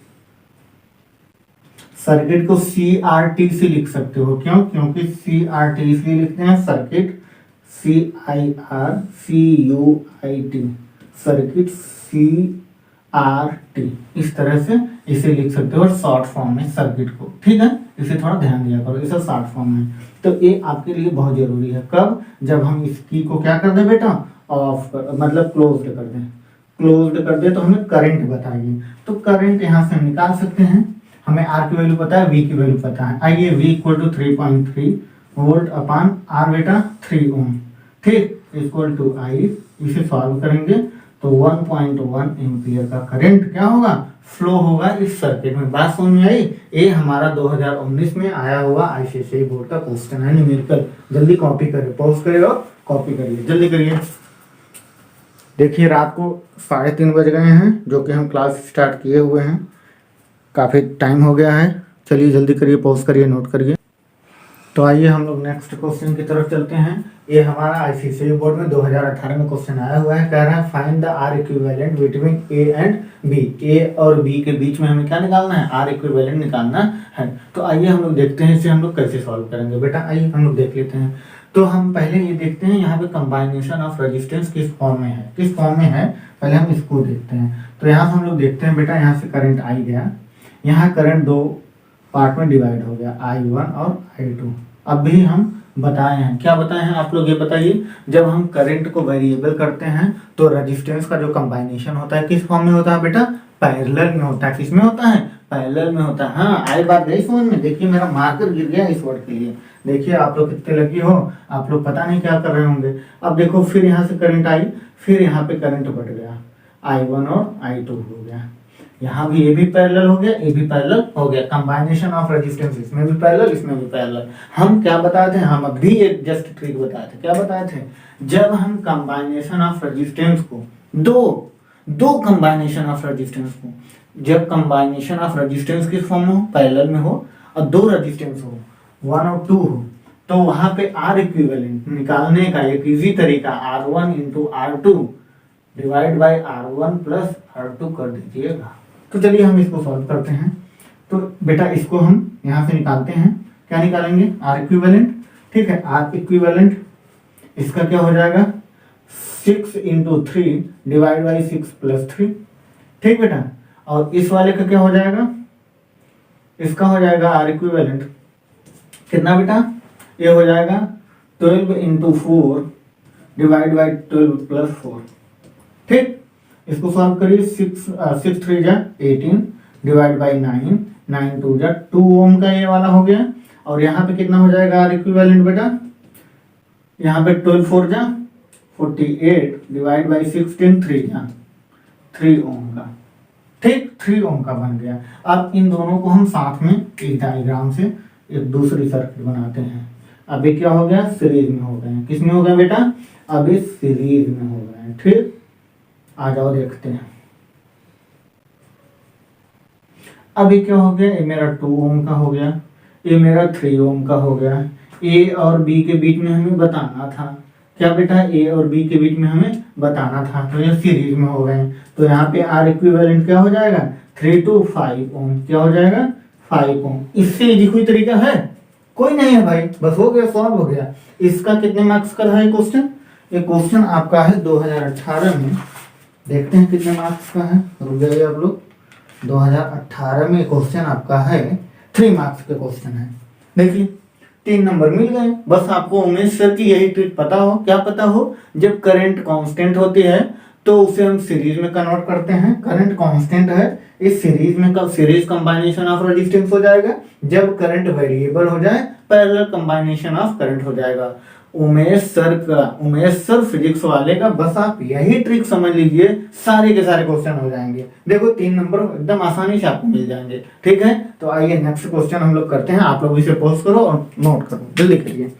Speaker 1: सर्किट को CRT से लिख सकते हो, क्यों, क्योंकि CRT इसलिए लिखते हैं, सर्किट CIRCUIT, सर्किट CRT, इस तरह से इसे लिख सकते हो शॉर्ट फॉर्म में सर्किट को, ठीक है। इसे थोड़ा ध्यान दिया करो, इसे शॉर्ट फॉर्म में, तो ये आपके लिए बहुत जरूरी है। कब, जब हम इस की को क्या कर दे बेटा, ऑफ कर, मतलब क्लोज कर दें, क्लोज कर दे तो हमें करंट बताइए। तो करंट यहाँ से हम निकाल सकते हैं, हमें R की वैल्यू पता है, V की वैल्यू पता है। आइए V equal to 3.3 volt upon R बेटा 3 ओम, ठीक, इक्वल टू I, इसे सॉल्व करेंगे तो 1.1 एम्पियर का करंट क्या होगा, फ्लो होगा इस सर्किट में। बात समझ में आई? ये हमारा 2019 में आया हुआ ICSE बोर्ड का क्वेश्चन है, न्यूमेरिकल। जल्दी कॉपी करिए, पॉज करिए और कॉपी करिए, जल्दी करिए। देखिए रात को 3:30 बज गए हैं, जो कि हम क्लास स्टार्ट किए हुए हैं, काफ़ी टाइम हो गया है। चलिए जल्दी करिए, पॉज करिए, नोट करिए। तो आइए हम लोग नेक्स्ट क्वेश्चन की तरफ चलते हैं। ये हमारा ICSE बोर्ड में 2018 में क्वेश्चन आया हुआ है, कह रहा है find the R equivalent between A and B, A और B के बीच में हमें क्या निकालना है, R इक्विवेलेंट निकालना है। तो आइए हम लोग देखते हैं इसे हम लोग कैसे सॉल्व करेंगे बेटा। आइए हम लोग देख लेते हैं। तो हम पहले ये देखते हैं यहाँ पे कंबाइनेशन ऑफ रेजिस्टेंस किस फॉर्म में है, किस फॉर्म में है, पहले हम इसको देखते हैं। तो यहाँ से हम लोग देखते हैं बेटा, यहाँ से करंट आई गया, यहाँ करंट दो पार्ट में डिवाइड हो गया, I1 और I2। अब भी हम बताए हैं, क्या बताए हैं आप लोग ये बताइए, जब हम करंट को वेरिएबल करते हैं तो रेजिस्टेंस का जो कंबाइनेशन होता है किस फॉर्म में होता है बेटा, पैरेलल में होता है। किसमें होता है, पैरेलल में होता है। हाँ, आई बात गई समझ में। देखिए मेरा मार्कर गिर गया इस वर्ड के लिए, देखिए आप लोग कितने लगी हो, आप लोग पता नहीं क्या कर रहे होंगे। अब देखो फिर यहाँ से करंट आई, फिर यहाँ पे करंट बढ़ गया, I1 और I2 हो गया, यहाँ भी ये भी पैरेलल हो गया, ये भी पैरेलल हो गया, कंबाइनेशन ऑफ रेजिस्टेंस, इसमें भी पैरेलल, इसमें भी पैरेलल। हम क्या बताए थे, हम अभी एक जस्ट ट्रिक बताए थे, क्या बताए थे, जब हम कंबाइनेशन ऑफ रेजिस्टेंस को दो कंबाइनेशन ऑफ रेजिस्टेंस को, जब कंबाइनेशन ऑफ रेजिस्टेंस किस फॉर्म में हो, पैरेलल में हो, और दो रेजिस्टेंस हो, 1 और 2 हो, तो वहां पे R इक्विवेलेंट निकालने का एक इजी तरीका R1 into R2 divide by R1 plus R2 कर दीजिएगा। तो चलिए हम इसको सॉल्व करते हैं। तो बेटा इसको हम यहाँ से निकालते हैं, क्या निकालेंगे, R इक्विवेलेंट, ठीक है। R इक्विवेलेंट इसका क्या हो जाएगा, 6 इंटू 3 डिवाइड बाई 6 प्लस 3, ठीक बेटा। और इस वाले का क्या हो जाएगा, इसका हो जाएगा R इक्विवेलेंट कितना बेटा, ये हो जाएगा 12 इंटू 4 डिवाइड बाई 12 प्लस 4, ठीक। इसको सॉल्व करिए, 6 3 जा 18 डिवाइड बाई 9, 9 2 जा 2 ओम का ये वाला हो गया। और यहाँ पे कितना हो जाएगा R इक्विवेलेंट बेटा, यहाँ पे 12 4 जा 48 डिवाइड बाई 16 3 जा 3 ओम का, ठीक, 3 ओम का बन गया। अब इन दोनों को हम साथ में एक डायग्राम से एक दूसरी सर्किट बनाते हैं। अब ये क्या हो गया, सीरीज में हो गए। किस में हो गया बेटा, अब ये सीरीज में हो गए, ठीक। आ जाओ देखते हैं। अब ये क्या हो गया, ये मेरा 2 ओम का हो गया, ये मेरा 3 ओम का हो गया। A और B के बीच में हमें बताना था, क्या बेटा, A और B के बीच में हमें बताना था, तो ये सीरीज में हो गए। तो यहाँ पे R इक्विवेलेंट क्या हो जाएगा, 3 to 5 ओम, क्या हो जाएगा, 5 ओम। इससे इजी कोई तरीका है, कोई नहीं है भाई, बस हो गया, सॉल्व हो गया। इसका कितने मार्क्स का है क्वेश्चन, ये क्वेश्चन आपका है 2018 में, देखते हैं कितने मार्क्स का है, रुक जाइए आप लोग। 2018 में क्वेश्चन आपका है 3 मार्क्स के क्वेश्चन है। देखिए 3 नंबर मिल गए। बस आपको उमेश सर की यही ट्रिक पता हो, क्या पता हो, जब करंट कांस्टेंट होती है तो उसे हम सीरीज में कन्वर्ट करते हैं। करंट कांस्टेंट है, इस सीरीज में कब सीरीज कंबाइनेशन ऑफ रेजिस्टेंस हो जाएगा, जब करंट वेरिएबल हो जाए पैरेलल कंबाइनेशन ऑफ करंट हो जाएगा। उमेश सर फिजिक्स वाले का, बस आप यही ट्रिक समझ लीजिए, सारे के सारे क्वेश्चन हो जाएंगे। देखो 3 नंबर एकदम आसानी से आपको मिल जाएंगे। ठीक है, तो आइए नेक्स्ट क्वेश्चन हम लोग करते हैं। आप लोग इसे पॉज करो और नोट करो, जल्दी करिए।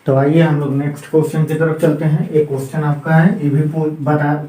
Speaker 1: तो आइए हम लोग नेक्स्ट क्वेश्चन की तरफ चलते हैं। एक क्वेश्चन आपका है, ये भी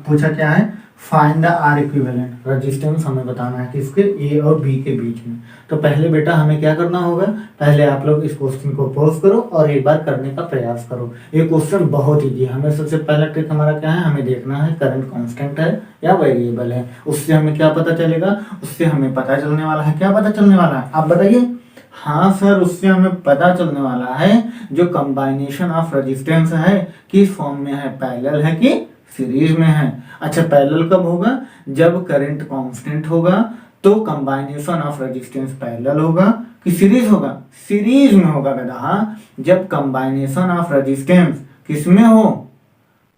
Speaker 1: पूछा क्या है, find the R equivalent resistance हमें बताना है किसके, ए और बी के बीच में। तो पहले बेटा हमें क्या करना होगा, पहले आप लोग इस क्वेश्चन को पॉज करो और एक बार करने का प्रयास करो। ये क्वेश्चन बहुत इजी है। हमें सबसे पहला ट्रिक हमारा क्या है, हमें देखना है करंट कांस्टेंट है या वेरिएबल है। उससे हमें क्या पता चलेगा, उससे हमें पता चलने वाला है, क्या पता चलने वाला है आप बताइए। हाँ सर, उससे हमें पता चलने वाला है जो कंबाइनेशन ऑफ रेजिस्टेंस है किस फॉर्म में है, पैरेलल है कि सीरीज में है। अच्छा, पैरेलल कब होगा, जब करंट कांस्टेंट होगा तो कंबाइनेशन ऑफ रेजिस्टेंस पैरेलल होगा कि सीरीज होगा, सीरीज में होगा बेटा। जब कंबाइनेशन ऑफ रेजिस्टेंस किस में हो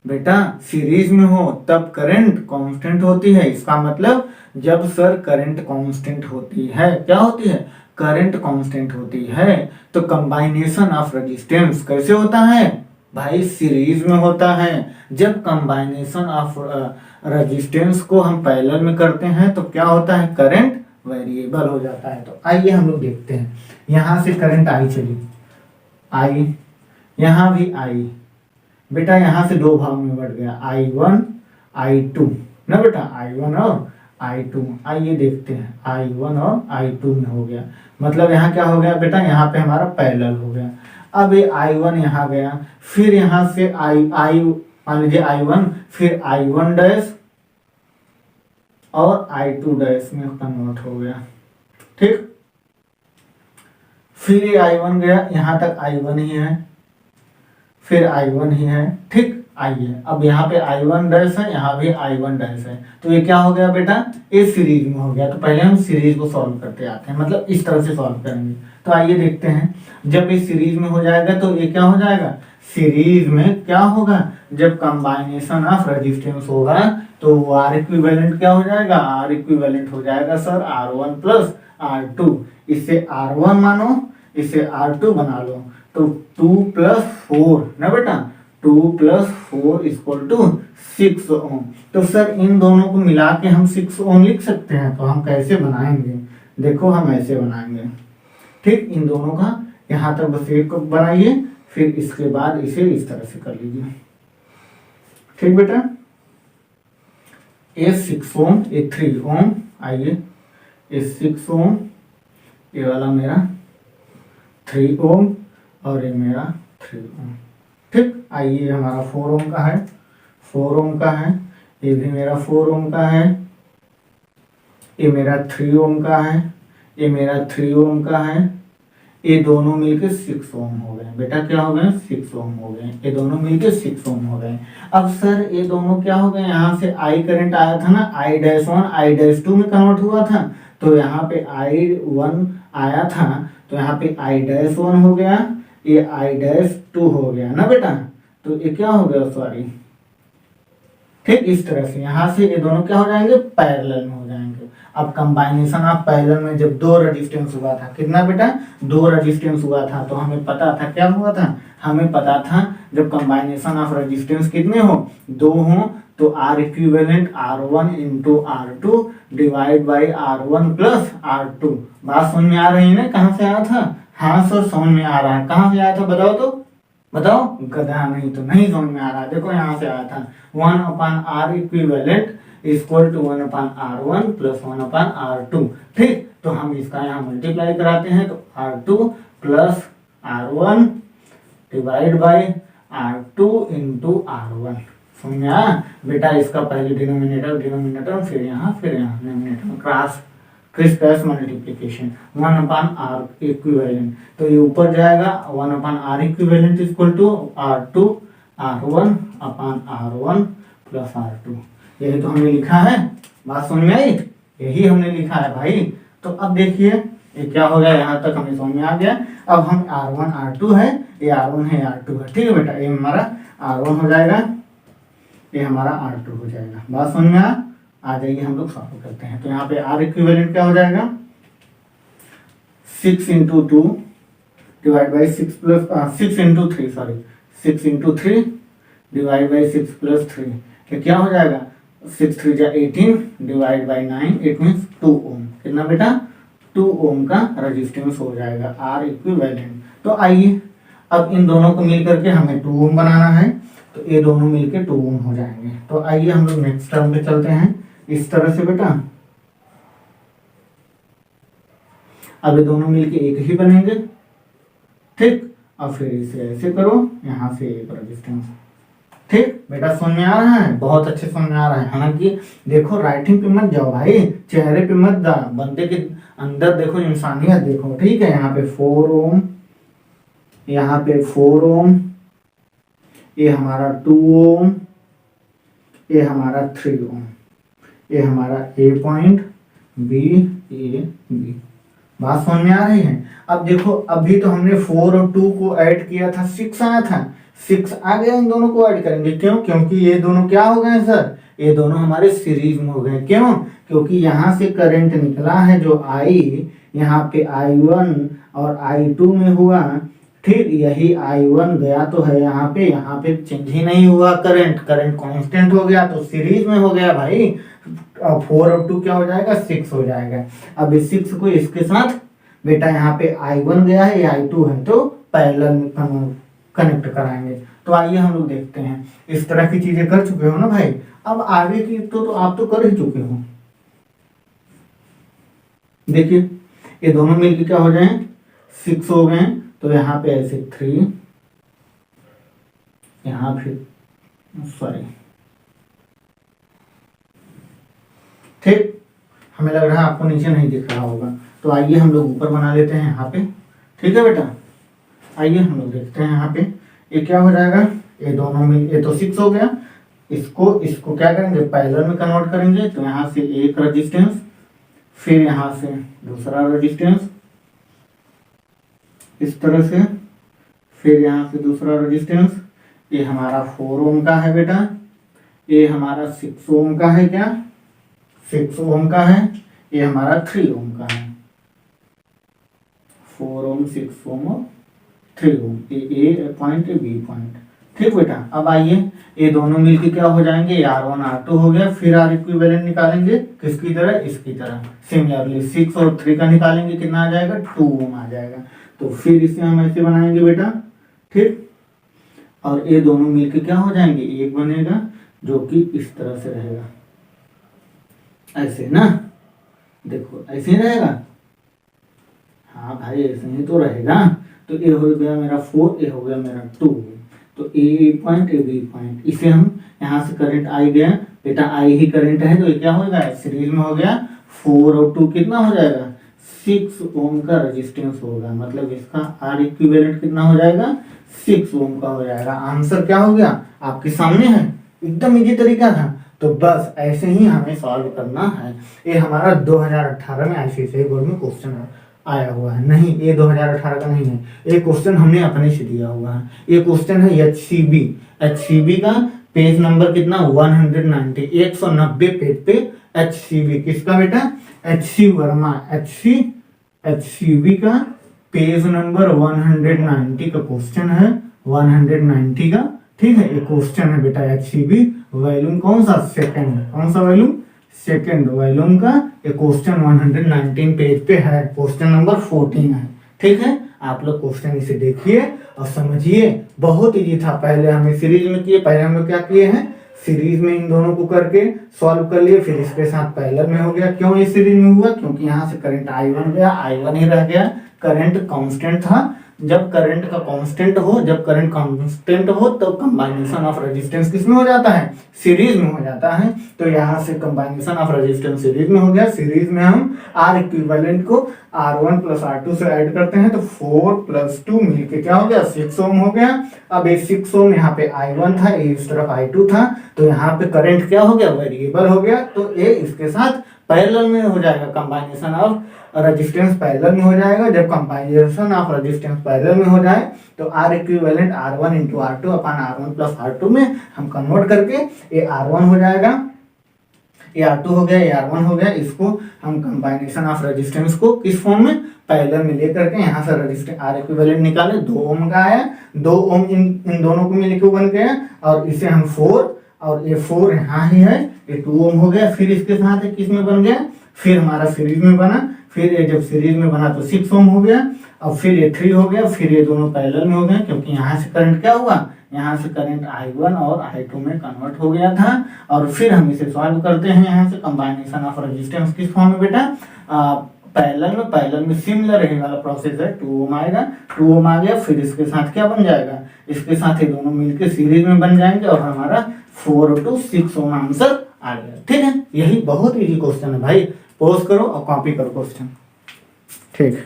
Speaker 1: बेटा, सीरीज में हो, तब करंट कांस्टेंट होती है। इसका मतलब जब सर करंट कांस्टेंट होती है, क्या होती है, करंट कांस्टेंट होती है, तो कंबाइनेशन ऑफ रेजिस्टेंस कैसे होता है भाई, सीरीज में होता है। जब कंबाइनेशन ऑफ रेजिस्टेंस को हम पैरेलल में करते हैं तो क्या होता है, करंट वेरिएबल हो जाता है। तो आइए हम लोग देखते हैं, यहां से करंट आई चली, आई, यहां भी आई बेटा, यहां से दो भाग में बढ़ गया, I1 I2 ना बेटा, I1 और I2। आइए देखते हैं, I1 और I2 में हो गया, मतलब यहाँ क्या हो गया बेटा, यहाँ पे हमारा पैरेलल हो गया। अब ये I1 यहाँ गया, फिर यहाँ से मान लीजिए I1, फिर I1 डैश और I2 डैश में कन्वर्ट हो गया। ठीक, फिर ये I1 गया, यहाँ तक I1 ही है, फिर I1 ही है। ठीक, आइए अब यहाँ पे I1 डैश है, यहाँ भी I1 डैश है, तो ये क्या हो गया बेटा, ये सीरीज में हो गया। तो पहले हम सीरीज को सॉल्व करते आते हैं, मतलब इस तरह से सॉल्व करेंगे। तो आइए देखते हैं, जब ये सीरीज में हो जाएगा तो ये क्या हो जाएगा, सीरीज में क्या होगा, जब कंबाइनेशन ऑफ रेजिस्टेंस होगा तो आर इक्विवेलेंट क्या हो जाएगा, आर इक्विवेलेंट हो जाएगा सर R1 प्लस R2। इसे R1 मानो, इसे R2 बना लो, तो 2 प्लस 4 ना बेटा, 2 प्लस 4 इक्वल टू 6 ओम। तो सर इन दोनों को मिला के हम 6 ओम लिख सकते हैं, तो हम कैसे बनाएंगे, देखो हम ऐसे बनाएंगे। ठीक, इन दोनों का यहाँ तक बस एक बनाइए, फिर इसके बाद इसे इस तरह से कर लीजिए। ठीक बेटा, ये 6 ओम, ये 3 ओम, आइए ये 6 ओम, ये वाला मेरा 3 ओम और ये मेरा 3 ओम। ठीक, आइए हमारा 4 ओम का है, 4 ओम का है, ये भी मेरा 4 ओम का है, ये मेरा 3 ओम का है, ये मेरा 3 ओम का है, ये दोनों मिलके 6 ओम हो गए बेटा, क्या हो गए, 6 ओम हो गए, ये दोनों मिलके 6 ओम हो गए। अब सर ये दोनों क्या हो गए, यहाँ से I करंट आया था ना, I-1 I-2 में कन्वर्ट हुआ था, तो यहाँ पे I1 आया था, तो यहाँ पे I-1 हो गया, ये I-2 हो गया ना बेटा, तो ये क्या हो गया, सॉरी। ठीक, इस तरह से यहाँ से ये दोनों क्या हो जाएंगे, पैरेलल में हो जाएंगे। अब कंबाइनेशन ऑफ पैरेलल में जब 2 रेजिस्टेंस हुआ था, कितना बेटा, 2 रेजिस्टेंस हुआ था, तो हमें पता था क्या हुआ था, हमें पता था जब कंबाइनेशन ऑफ रेजिस्टेंस कितने हो, 2 हो, तो R equivalent R1 into R2 divide by R1 plus R2। बात समझ में आ रही है ना, कहाँ से आया था, हाँ सर समझ में आ रहा है, कहाँ से आया था बताओ, तो बताओ, गधा नहीं तो नहीं समझ में आ रहा है। देखो यहाँ से आया था 1/R equivalent equal to 1/R1 plus 1/R2। ठीक, तो हम इसका यहाँ मल्टीप्लाई कराते हैं, तो R2 plus R1 divide by R2 into R1। समझ में आया बेटा, इसका पहले डिनोमिनेटर फिर यहाँ denominator cross multiplication 1/R equivalent, तो ये ऊपर जाएगा 1/R equivalent equal to R2 R1/R1 plus R2। यही तो हमने लिखा है, बात समझ में आई, यही हमने लिखा है भाई। तो अब देखिए ये क्या हो गया, यहाँ तक हमें समझ में आ गया। अब हम R1 R2 है, ये R1 है, R2 है। ठीक है बेटा, ये हमारा R1 हो जाएगा, ये हमारा R2 हो जाएगा। बात समझ में आ जाइए, हम लोग सॉल्व करते हैं। तो यहाँ पे R इक्विवेलेंट क्या हो जाएगा, 6 into 2 divide by 6 plus 6 into 3, sorry 6 into 3 divide by 6 plus 3, तो क्या हो जाएगा 6 3 जा 18 डिवाइड बाई 9, इट मीन्स 2 ओम। कितना बेटा 2 ओम का रेजिस्टेंस हो जाएगा आर इक्विवेलेंट। तो आइए अब इन दोनों को मिल करके हमें 2 ओम बनाना है, तो ये दोनों मिलके 2 ओम हो जाएंगे। तो आइए हम लोग नेक्स्ट टर्म पे चलते हैं इस तरह से बेटा। अब ये दोनों मिलके एक ही बनेंगे, ठीक। अब फिर इसे ऐसे करो, यहाँ से एक रेजिस्टेंस, ठीक बेटा। समझ में आ रहा है? बहुत अच्छे समझ में आ रहा है। हालांकि देखो राइटिंग पे मत जाओ भाई, चेहरे पे मत जाओ, बंदे के अंदर देखो, इंसानियत देखो, ठीक है। यहाँ पे 4 ओम, यहाँ पे 4 ओम, ये हमारा 2 ओम, ये हमारा 3 ओम, ये हमारा ए पॉइंट, बी, ए, बी। बात समझ में आ रही है? अब देखो अभी तो हमने 4 और 2 को ऐड किया था, 6 आया था, 6 आ गया, इन दोनों को ऐड करेंगे। क्यों? क्योंकि ये दोनों क्या हो गए सर, ये दोनों हमारे सीरीज में हो गए। क्यों? क्योंकि यहाँ से करंट निकला है जो आई, यहाँ पे I1 और I2 में हुआ, ठीक। यही I1 गया तो है यहाँ पे चेंज ही नहीं हुआ, करंट कांस्टेंट हो गया, तो सीरीज में हो गया भाई। 4 और 2 क्या हो जाएगा 6 हो जाएगा। अब इस 6 को इसके साथ बेटा यहाँ पे I1 गया है, ये I2 है, तो पैरेलल में कनेक्ट कराएंगे। तो आइए हम लोग देखते हैं। इस तरह की चीजें कर चुके हो ना भाई, अब आगे की तो आप तो कर ही चुके हो। देखिए ये दोनों मिलकर क्या हो जाए 6 हो गए, तो यहाँ पे ऐसे 3, यहाँ फिर सॉरी, ठीक। हमें लग रहा है आपको नीचे नहीं दिख रहा होगा, तो आइए हम लोग ऊपर बना लेते हैं यहाँ पे, ठीक है बेटा। आइए हम लोग देखते हैं यहाँ पे ये क्या हो जाएगा। ये दोनों में, ये तो 6 हो गया, इसको क्या करेंगे पैरेलल में कन्वर्ट करेंगे। तो यहाँ से एक रेजिस्टेंस, फिर यहाँ से दूसरा रेजिस्टेंस इस तरह से, फिर यहाँ से दूसरा रेजिस्टेंस। ये हमारा 4 ओम का है बेटा, ये हमारा 6 ओम का है, क्या 6 ओम का है, ये हमारा 3 ओम का है। 4 ओम, 6 ओम और 3 ओम, ए पॉइंट, बी पॉइंट, ठीक बेटा। अब आइए ये दोनों मिलके क्या हो जाएंगे, R1 R2 हो गया। फिर R इक्विवेलेंट निकालेंगे किसकी तरह, इसकी तरह। सिमिलरली 6 और 3 का निकालेंगे, कितना आ जाएगा 2 ओम आ जाएगा। तो फिर इसे हम ऐसे बनाएंगे बेटा, ठीक। और ये दोनों मिलके क्या हो जाएंगे, एक बनेगा जो कि इस तरह से रहेगा, ऐसे ना, देखो ऐसे ही रहेगा। हाँ भाई ऐसे ही तो रहेगा। तो ये हो गया मेरा 4, ये हो गया मेरा 2, तो ए पॉइंट, ए बी पॉइंट। इसे हम यहाँ से करंट आई गया बेटा, आई ही करंट है, तो ये क्या होगा सीरीज में हो गया। 4 और 2 कितना हो जाएगा 6 ओम का रेजिस्टेंस होगा, मतलब इसका आर इक्विवेलेंट कितना हो जाएगा 6 ओम का हो जाएगा। आंसर क्या हो गया आपके सामने है, एकदम इजी तरीका था। तो बस ऐसे ही हमें सॉल्व करना है। ये हमारा 2018 में ICSI बोर्ड में क्वेश्चन आया हुआ है। नहीं, ये 2018 का नहीं है, ये क्वेश्चन हमने अपने से दिया हुआ है। ये क्वेश्चन है HCB का पेज नंबर कितना 190, 190 पेज पे HCB किसका बेटा, HC वर्मा, HCB का पेज नंबर 190 का क्वेश्चन है, 190 का, ठीक है। ये क्वेश्चन है बेटा HCB, वॉल्यूम कौन सा सेकंड, कौन सा वॉल्यूम सेकंड वॉल्यूम का। ये क्वेश्चन 119 पेज पे है, क्वेश्चन नंबर 14 है, ठीक है। आप लोग क्वेश्चन इसे देखिए और समझिए, बहुत इजी था। पहले हमें सीरीज में किए, पहले हम लोग क्या किए हैं सीरीज में इन दोनों को करके सॉल्व कर लिए, फिर इसके साथ पैरेलल में हो गया। क्यों ये सीरीज में हुआ, क्योंकि यहाँ से करंट I1 गया, I1 ही रह गया, करंट कांस्टेंट था। जब करंट का कांस्टेंट हो, जब करंट कांस्टेंट हो तो कंबाइनेशन ऑफ रेजिस्टेंस किस में हो जाता है, सीरीज में हो जाता है। तो यहाँ से कंबाइनेशन ऑफ रेजिस्टेंस सीरीज में हो गया। सीरीज में हम आर इक्विवेलेंट को R1 प्लस R2 से ऐड करते हैं, तो 4 प्लस 2 मिलके क्या हो गया 6 ओम हो गया। अब ये 6 ओम यहाँ पे I1 था, ये इस तरफ I2 था, तो यहाँ पे करंट क्या हो गया वेरिएबल हो गया, तो ये इसके साथ पैरेलल में हो जाएगा। कंबाइनेशन ऑफ रेजिस्टेंस पैरेलल में हो जाएगा। जब कंबाइनेशन ऑफ रेजिस्टेंस पैरेलल में हो जाए तो R equivalent R1 into R2 अपन R1 प्लस R2 में हम कन्वर्ट करके ये R1 हो जाएगा, ये R2 हो गया, ये R1 हो गया, इसको हम कंबाइनेशन ऑफ रेजिस्टेंस को किस फॉर्म में, पैरेलल में लेकर के यहाँ से रेजिस्टेंस R इक्विवेलेंट निकाले, 2 ओम का आया, 2 ओम इन दोनों को मिलकर बन गया, और इसे हम 4, और ये 4 यहाँ ही है, ये 2 ओम हो गया, फिर इसके साथ किस में बन गया, फिर हमारा सीरीज में बना, फिर ये जब सीरीज में बना तो 6 ओम हो गया, और फिर ये 3 हो गया, फिर ये दोनों पैरेलल में हो गए, क्योंकि यहाँ से करंट क्या हुआ, यहाँ से करंट I1 और I2 में कन्वर्ट हो गया था। और फिर हम इसे सॉल्व करते हैं, यहाँ से कंबाइनेशन ऑफ रेजिस्टेंस किस फॉर्म में बेटा, पैरेलल में सिमिलर ही वाला प्रोसेस है, 2 ओम आएगा, 2 ओम आ गया, फिर इसके साथ क्या बन जाएगा, इसके साथ ये दोनों मिलकर सीरीज में बन जाएंगे, और हमारा 4 to 6 ओम आंसर आ गया। ठीक है, यही बहुत इजी क्वेश्चन है भाई, पॉज करो और कॉपी करो क्वेश्चन। ठीक,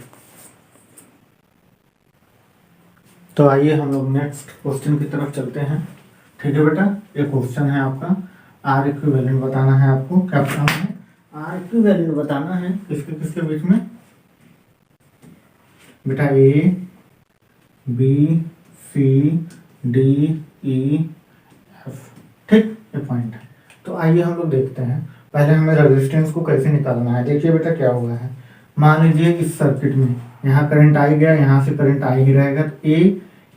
Speaker 1: तो आइए हम लोग नेक्स्ट क्वेश्चन की तरफ चलते हैं। ठीक है बेटा, ये क्वेश्चन है आपका, आर इक्विवेलेंट बताना है आपको, क्या बताना है, आर इक्विवेलेंट बताना है किसके किसके बीच में बेटा, A B C D E F. ठीक, ये पॉइंट है। तो आइए हम लोग देखते हैं, पहले हमें रेजिस्टेंस को कैसे निकालना है। देखिए बेटा क्या हुआ है, मान लीजिए इस सर्किट में यहाँ करंट आ गया, यहाँ से करंट आ ही रहेगा, तो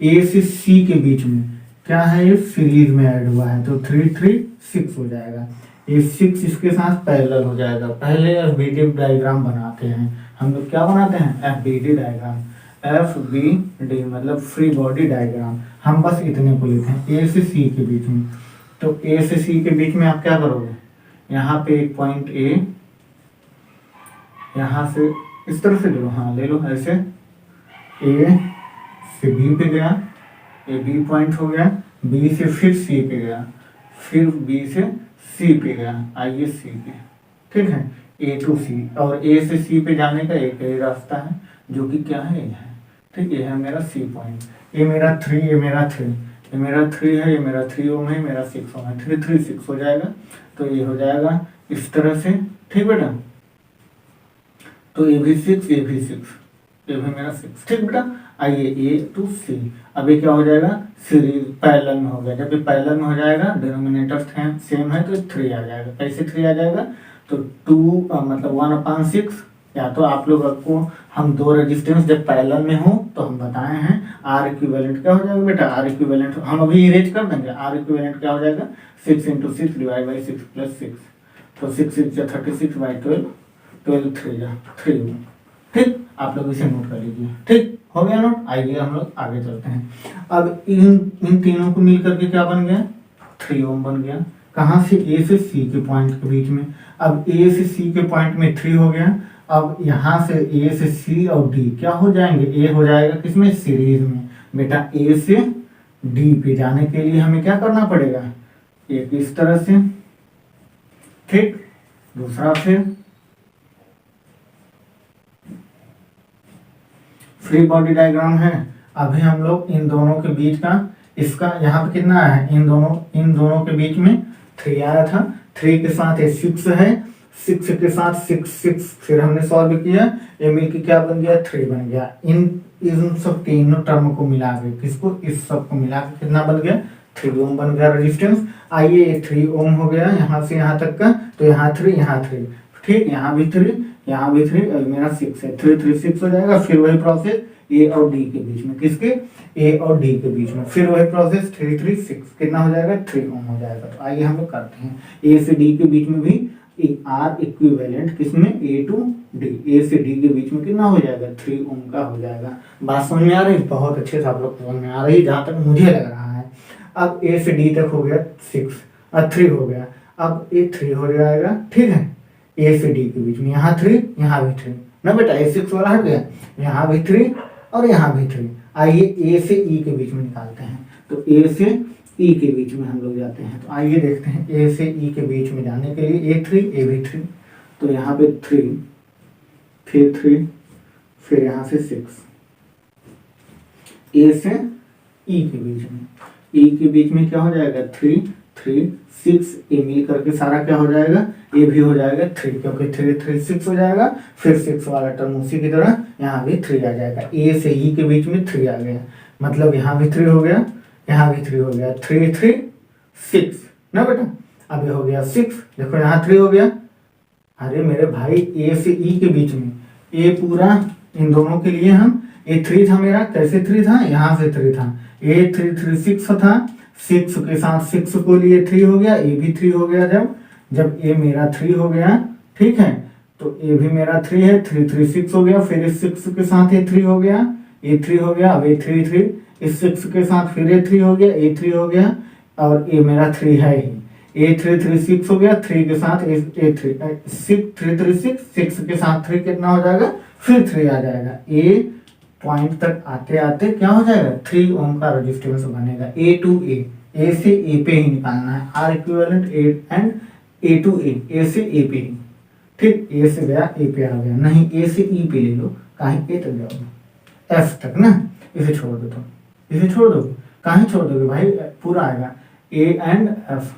Speaker 1: ए से सी के बीच में क्या है, ये सीरीज में ऐड हुआ है, तो 3 3 6 हो जाएगा, ये 6 इसके साथ पैरेलल हो जाएगा। पहले एफबीडी डायग्राम बनाते हैं हम लोग, क्या बनाते हैं, एफबीडी डायग्राम, एफबीडी मतलब फ्री बॉडी डायग्राम। हम बस इतने को लेते हैं, ए से सी के बीच में, तो ए से सी के बीच में आप क्या करोगे, यहाँ पे एक पॉइंट ए, यहाँ से इस तरह से ले लो, हाँ ले लो ऐसे, ए से बी पे गया, ए बी पॉइंट हो गया, बी से फिर सी पे गया, फिर बी से सी पे गया, आइए सी पे। ठीक है, ए टू सी, और ए से सी पे जाने का एक ही रास्ता है, जो कि क्या है, ये है। ठीक, ये है मेरा सी पॉइंट, ये मेरा 3, ये मेरा 3, ये मेरा 3 है, ये मेरा 3 ओम है, मेरा 6 ओम है, 3 3 6 हो जाएगा, तो ये हो जाएगा इस तरह से। ठीक बेटा, तो ये भी 6, ये भी 6, ये भी मेरा 6। ठीक बेटा, आइए ए टू सी, अभी क्या हो जाएगा, सीरीज पैरेलल में हो गया, जब ये पैरेलल में हो जाएगा, डिनोमिनेटर सेम है, तो 3 आ जाएगा। कैसे 3 आ जाएगा, तो 2 मतलब 1/6, या तो आप लोग को हम 2 रेजिस्टेंस जब पैरेलल में हो तो हम बताए हैं, आर इक्विवेलेंट क्या हो जाएगा बेटा, आर इक्विवेलेंट हम अभी इरेज कर देंगे, आर इक्विवेलेंट क्या हो जाएगा, 6 × 6 डिवाइड बाई 6 + 6, तो 6 6 या 36/12, 12 3 या 3। ठीक, आप लोग इसे नोट कर लीजिए। ठीक हो गया नोट, आइए हम लोग आगे चलते हैं। अब इन तीनों को मिल करके क्या बन गया, 3 ओम बन गया, कहाँ से, ए से सी के पॉइंट के बीच में। अब ए से सी के पॉइंट में 3 हो गया, अब यहाँ से ए से सी और डी क्या हो जाएंगे, ए हो जाएगा किसमें, सीरीज में। बेटा ए से डी पे जाने के लिए हमें क्या करना पड़ेगा, एक इस तरह से, ठीक, दूसरा फिर फ्री बॉडी डायग्राम है। अभी हम लोग इन दोनों के बीच का, इसका यहाँ पे कितना है, इन दोनों के बीच में 3 आया था, 3 के साथ ये 6 है, 6 के साथ 6 6, फिर हमने सॉल्व किया, ये मिलके क्या बन गया, 3 बन गया। इन सब तीनों टर्म को मिला के, किसको, इस सब को मिला के कितना बन गया, 3 ओम बन गया रेजिस्टेंस। आइए ये 3 ओम हो गया यहाँ से यहाँ तक का, तो यहाँ 3 यहाँ 3, ठीक, यहाँ भी 3 यहाँ भी 3, और मेरा 6 है, 3 3 6 हो जाएगा। फिर वही प्रोसेस ए और डी के बीच में, किसके, ए और डी के बीच में, फिर वही प्रोसेस 3 3 6, कितना हो जाएगा, 3 ओम हो जाएगा। तो आइए हम लोग करते हैं, ए से डी के बीच में भी आर इक्विवेलेंट किसमें, ए टू डी, ए से डी के बीच में कितना हो जाएगा, 3 ओम का हो जाएगा। बात समझ में आ रही है, बहुत अच्छे से आप लोग समझ में आ रही है, जहाँ तक मुझे लग रहा है। अब ए से डी तक हो गया 6 और 3 हो गया, अब ये 3 हो जाएगा, ठीक है, ए से डी के बीच में, यहाँ 3 यहाँ भी 3 ना बेटा, ए 6 वाला हट गया, यहाँ भी 3 और यहाँ भी 3। आइए ए से ई के बीच में निकालते हैं, तो ए से ई के बीच में हम लोग जाते हैं। तो आइए देखते हैं, ए से ई के बीच में जाने के लिए ए 3 ए भी 3, तो यहाँ पे 3 फिर 3 फिर यहाँ से 6, ए से ई के बीच में, ई के बीच में क्या हो जाएगा, 3 3 6, ए मिल करके सारा क्या हो जाएगा, ए भी हो जाएगा 3, क्योंकि 3 3 6 हो जाएगा, फिर 6 वाला टर्म उसी की तरह यहाँ भी 3 आ जाएगा। ए से ई के बीच में 3 आ गया, मतलब यहाँ भी 3 हो गया, यहाँ भी 3 हो गया, 3 3 6 ना बेटा। अब ये हो गया 6, देखो यहाँ 3 हो गया। अरे मेरे भाई ए से ई के बीच में, ए पूरा इन दोनों के लिए हम, ए 3 था मेरा, कैसे 3 था, यहाँ से 3 था, ए 3 3 6 था, 6 के साथ 6 को लिए 3 हो गया, ए भी 3 हो गया। जब ए मेरा 3 हो गया, ठीक है, तो ए भी मेरा 3 है, 3 3 6 हो गया, फिर इस 6 के साथ ए 3 हो गया, ए 3 हो गया, अब ए 3 3, इस 6 के साथ फिर ए 3 हो गया, ए 3 हो गया, और ए मेरा 3 है ही, ए 3 3 6 हो गया, 3 के साथ ए 3 6 3 3 6, 6 के साथ 3 कितना हो जाएगा, फिर 3 आ जाएगा। ए पॉइंट तक आते आते क्या हो जाएगा, 3 ओम का रेजिस्टेंस बनेगा। ए टू ए से ए पे ही निकालना है, R equivalent A and A to A से ए पे ही, ठीक, ए से गया ए पे आ गया, नहीं ए से ई पे ले लो, कहीं ए तक जाओगे, एफ तक ना, इसे छोड़ दो, तो इसे छोड़ दो, कहीं छोड़ दोगे भाई, पूरा आएगा ए एंड एफ,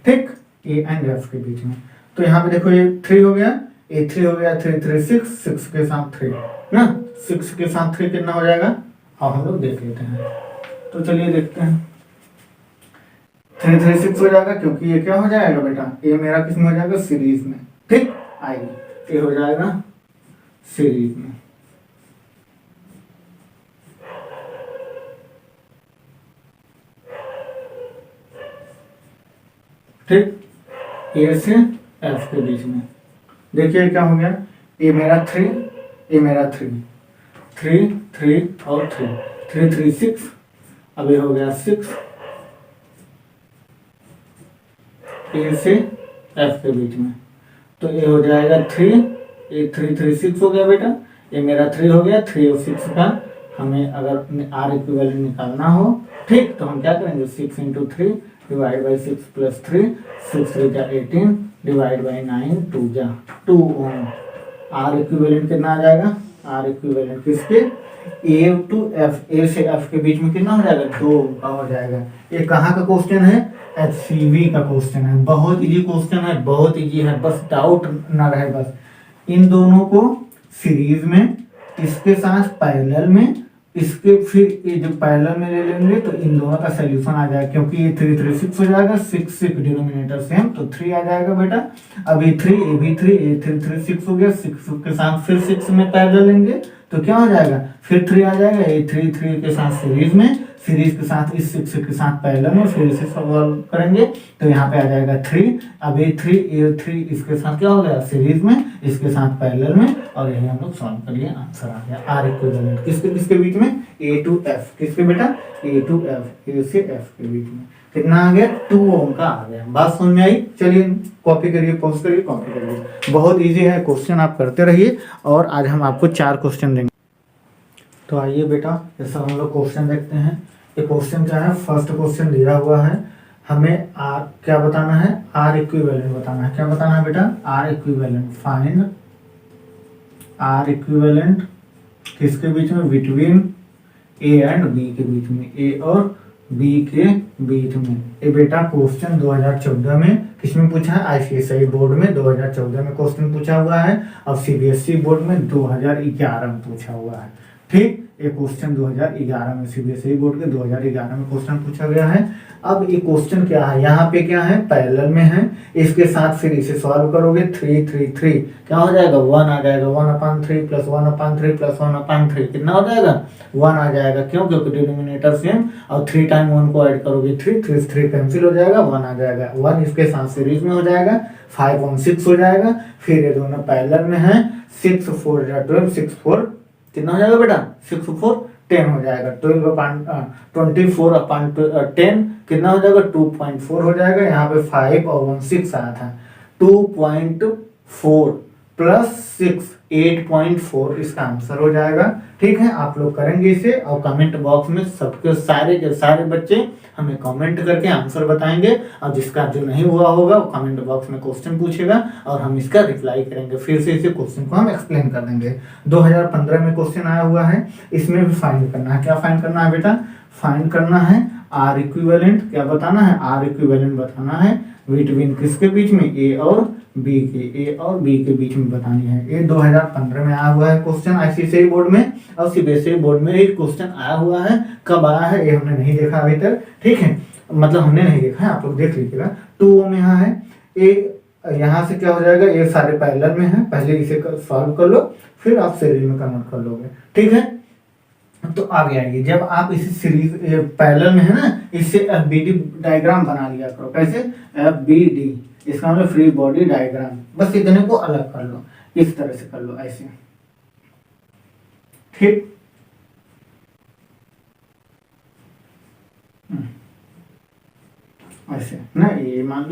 Speaker 1: ठीक, ए एंड एफ के बीच में। तो यहाँ पे देखो ये 3 हो गया, ए 3 हो गया, 3 3 6, 6 के साथ 3 ना, 6 के साथ 3 कितना हो जाएगा, अब हम लोग देख लेते हैं। तो चलिए देखते हैं, 3 3 6 हो जाएगा, क्योंकि ये क्या हो जाएगा बेटा, ये मेरा किस में हो जाएगा, सीरीज में, ठीक, आएगी, ये हो जाएगा सीरीज में। ठीक, ए से एफ के बीच में देखिए क्या हो गया, ए मेरा 3, ए मेरा 3 3 3 और 3 3 3 6, अब ये हो गया 6, ए से एफ के बीच में, तो ये हो जाएगा 3, ए 3 3 6 हो गया बेटा, ये मेरा 3 हो गया, 3 और 6 का हमें अगर आर इक्विवेलेंट निकालना हो, ठीक, तो हम क्या करेंगे, 6 इंटू 3 डिवाइड बाई 6 प्लस 3, 6 3 जा 18 डिवाइड बाई 9, 2 जा 2 ओम। आर इक्विवेलेंट कितना आ जाएगा, आर इक्विवेलेंट किसके, ए टू एफ, ए से एफ के बीच में कितना हो जाएगा, 2 ओम का हो जाएगा। ये कहाँ का क्वेश्चन है, HCV का क्वेश्चन है, बहुत इजी क्वेश्चन है, बहुत इजी है, बस डाउट ना रहे, बस इन दोनों को सीरीज में, इसके साथ पैरेलल में, इसके फिर ये जो पैरेलल में ले लेंगे तो इन दोनों का सोल्यूशन आ जाएगा, क्योंकि ये 3 3 6 हो जाएगा, 6 6 डिनोमिनेटर सेम, तो 3 आ जाएगा बेटा। अब ये 3 ए भी 3, ए 3 3 6 हो गया, 6 के साथ फिर 6 में पैरेलल लेंगे तो क्या हो जाएगा, फिर 3 आ जाएगा, ए 3 3 के साथ सीरीज में, सीरीज के साथ इस 6 के साथ पैरेलल में, फिर इसे सॉल्व करेंगे तो यहाँ पे आ जाएगा 3, अब ये 3 ए 3 इसके साथ क्या हो गया, सीरीज में, इसके साथ पैरेलल में, और यही हम लोग सॉल्व कर लिए, आंसर आ गया। आर इक्विवेलेंट किसके किसके बीच में, ए टू एफ, किसके बेटा, ए टू एफ, ए से एफ के बीच में कितना आ गया, 2 ओम का आ गया। बात समझ में आई, चलिए कॉपी करिए, पॉज करिए, कॉपी करिए, बहुत इजी है क्वेश्चन, आप करते रहिए, और आज हम आपको 4 क्वेश्चन देंगे। तो आइए बेटा, जैसा हम लोग क्वेश्चन देखते हैं, ये क्वेश्चन क्या है, फर्स्ट क्वेश्चन दिया हुआ है, हमें आर क्या बताना है, आर इक्विवेलेंट बताना है, क्या बताना है बेटा, R equivalent, find R equivalent किसके बीच में, बिटवीन ए एंड बी के बीच में, ए और बी के बीच में। ये बेटा क्वेश्चन 2014 में किसमें पूछा है, आईसीएसई बोर्ड में 2014 में क्वेश्चन पूछा हुआ है, और सीबीएसई बोर्ड में 2011 में पूछा हुआ है, ठीक, ये क्वेश्चन 2011 में सीबीएसई बोर्ड के 2011 में क्वेश्चन पूछा गया है। अब ये क्वेश्चन क्या है, यहाँ पे क्या है, पैरेलल में है, इसके साथ फिर इसे सॉल्व करोगे, 3 3 3 क्या हो जाएगा, 1 आ जाएगा, 1/3 प्लस 1/3 प्लस 1/3 कितना हो जाएगा, 1 आ जाएगा, क्यों, क्योंकि डिनोमिनेटर सेम, और 3 टाइम 1 को ऐड करोगे 3 3 3 कैंसिल हो जाएगा, 1 आ जाएगा, 1 इसके साथ सीरीज में हो जाएगा, 5 1 6 हो जाएगा, फिर ये दोनों पैरेलल में है, 6 4 12 6 4 कितना हो जाएगा बेटा, 6 4 10 हो जाएगा, 24/10 कितना हो जाएगा, 2.4 हो जाएगा, यहाँ पे 5 और 1 6 आया था, 2.4 प्लस 6 8.4 इसका आंसर हो जाएगा, ठीक है। आप लोग करेंगे इसे, और कमेंट बॉक्स में सबके सारे के सारे बच्चे हमें कमेंट करके आंसर बताएंगे, और जिसका जो नहीं हुआ होगा वो कमेंट बॉक्स में क्वेश्चन पूछेगा और हम इसका रिप्लाई करेंगे, फिर से इसे क्वेश्चन को हम एक्सप्लेन कर देंगे। 2015 में क्वेश्चन आया हुआ है, इसमें भी फाइंड करना है, क्या फाइंड करना है बेटा, फाइंड करना है आर इक्विवेलेंट, क्या बताना है, आर इक्विवेलेंट बताना है बिटवीन किसके बीच में, ए और बी के, ए और बी के बीच में बतानी है। ये 2015 में आया हुआ है क्वेश्चन आईसीएसई बोर्ड में, और सीबीएसई बोर्ड में एक क्वेश्चन आया हुआ है, कब आया है ये हमने नहीं देखा अभी तक, ठीक है। मतलब हमने नहीं देखा है, आप लोग देख लीजिएगा। 2 ओम यहाँ है, ए यहाँ से क्या हो जाएगा, ये सारे पैरेलल में है, पहले इसे सॉल्व कर लो, फिर आप सीरीज में कन्वर्ट कर लोगे, ठीक है। तो आगे आइए, जब आप इसे सीरीज पैरेलल में है ना, इससे FBD डायग्राम बना लिया करो। कैसे? FBD, इसका मतलब फ्री बॉडी डायग्राम। बस इतने को अलग कर लो, इस तरह से कर लो, ऐसे, ठीक। ऐसे ना, ये मान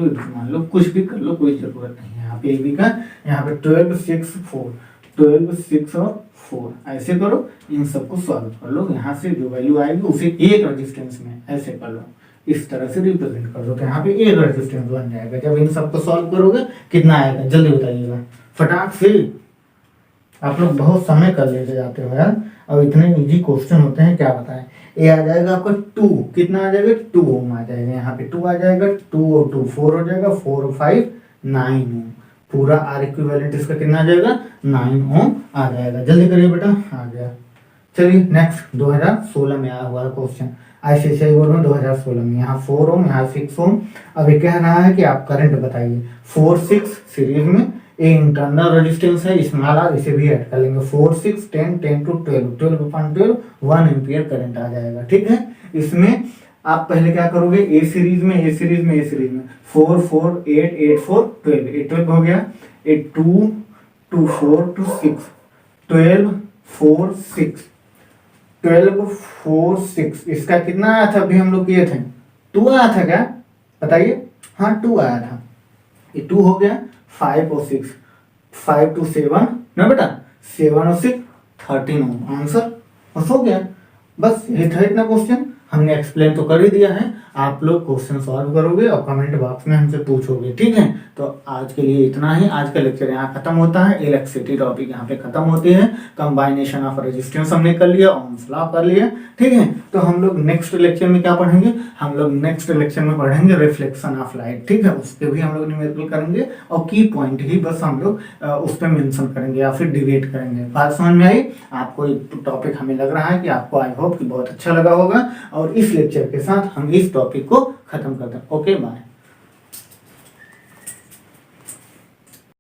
Speaker 1: लो कुछ भी कर लो, कोई जरूरत नहीं है। यहाँ पे AB का, यहाँ पे 12, 6, 4, 12, 6 और 4 ऐसे करो, इन सबको सॉल्व कर लो। यहाँ से जो वैल्यू आएगी उसे एक रेजिस्टेंस में ऐसे कर लो, इस तरह से रिप्रेजेंट कर दो, तो यहाँ पे एक रेजिस्टेंस बन जाएगा। जब इन सबको सॉल्व करोगे कितना आएगा जल्दी बताइएगा फटाक से। आप लोग बहुत समय कर लेते जाते हो यार, और इतने इजी क्वेश्चन होते हैं, क्या बताएं। ये आ जाएगा आपका 2, कितना आ जाएगा, 2 ओम आ जाएगा। यहाँ पे 2 आ जाएगा, 2 और 2 4 हो जाएगा, 4 और 5 9 ओम। पूरा R इक्विवेलेंट इसका कितना आ जाएगा, 9 ओम आ जाएगा। जल्दी करिए बेटा, आ गया। चलिए नेक्स्ट 2016 में आया हुआ क्वेश्चन, ICSI बोर्ड में 2016 में। यहाँ 4 ओम, यहाँ 6 ओम। अभी कह रहा है कि आप करंट बताइए। 4 6 सीरीज में, ये इंटरनल रेजिस्टेंस है, स्मॉल r, इसे भी ऐड कर लेंगे। 4 6 10 10 to 12, 12/12 1 एम्पियर करंट आ जाएगा, ठीक है। इसमें आप पहले क्या करोगे, ए सीरीज में 4 4 8 8 4 12, 8 12 हो गया। 8 2 2 4 2 6 12 4 6 12 4 6, इसका कितना आया था अभी हम लोग किए थे, 2 आया था क्या बताइए। हाँ 2 आया था, ये 2 हो गया। 5 और 6, 5 to 7 ना बेटा, 7 और 6 13 ओम, आंसर बस हो गया। बस यही था इतना क्वेश्चन, हमने एक्सप्लेन तो कर ही दिया है। आप लोग क्वेश्चन सॉल्व करोगे और कमेंट बॉक्स में हमसे पूछोगे, ठीक है। तो आज के लिए इतना ही, आज का लेक्चर यहाँ खत्म होता है। इलेक्ट्रिसिटी टॉपिक यहाँ पे खत्म होती है। कंबाइनेशन ऑफ रेजिस्टेंस हमने कर लिया, ओम्स लॉ कर लिया, ठीक है। तो हम लोग नेक्स्ट लेक्चर में क्या पढ़ेंगे, हम लोग नेक्स्ट लेक्चर में पढ़ेंगे रिफ्लेक्शन ऑफ लाइट, ठीक है। उस पर भी हम लोग न्यूमेरिकल करेंगे और की पॉइंट ही बस हम लोग उस पर मेंशन करेंगे या फिर डिबेट करेंगे। बात समझ में आई? आपको टॉपिक हमें लग रहा है कि आपको आई होप कि बहुत अच्छा लगा होगा, और इस लेक्चर के साथ हम इस टॉपिक को खत्म करते हैं। Okay bye.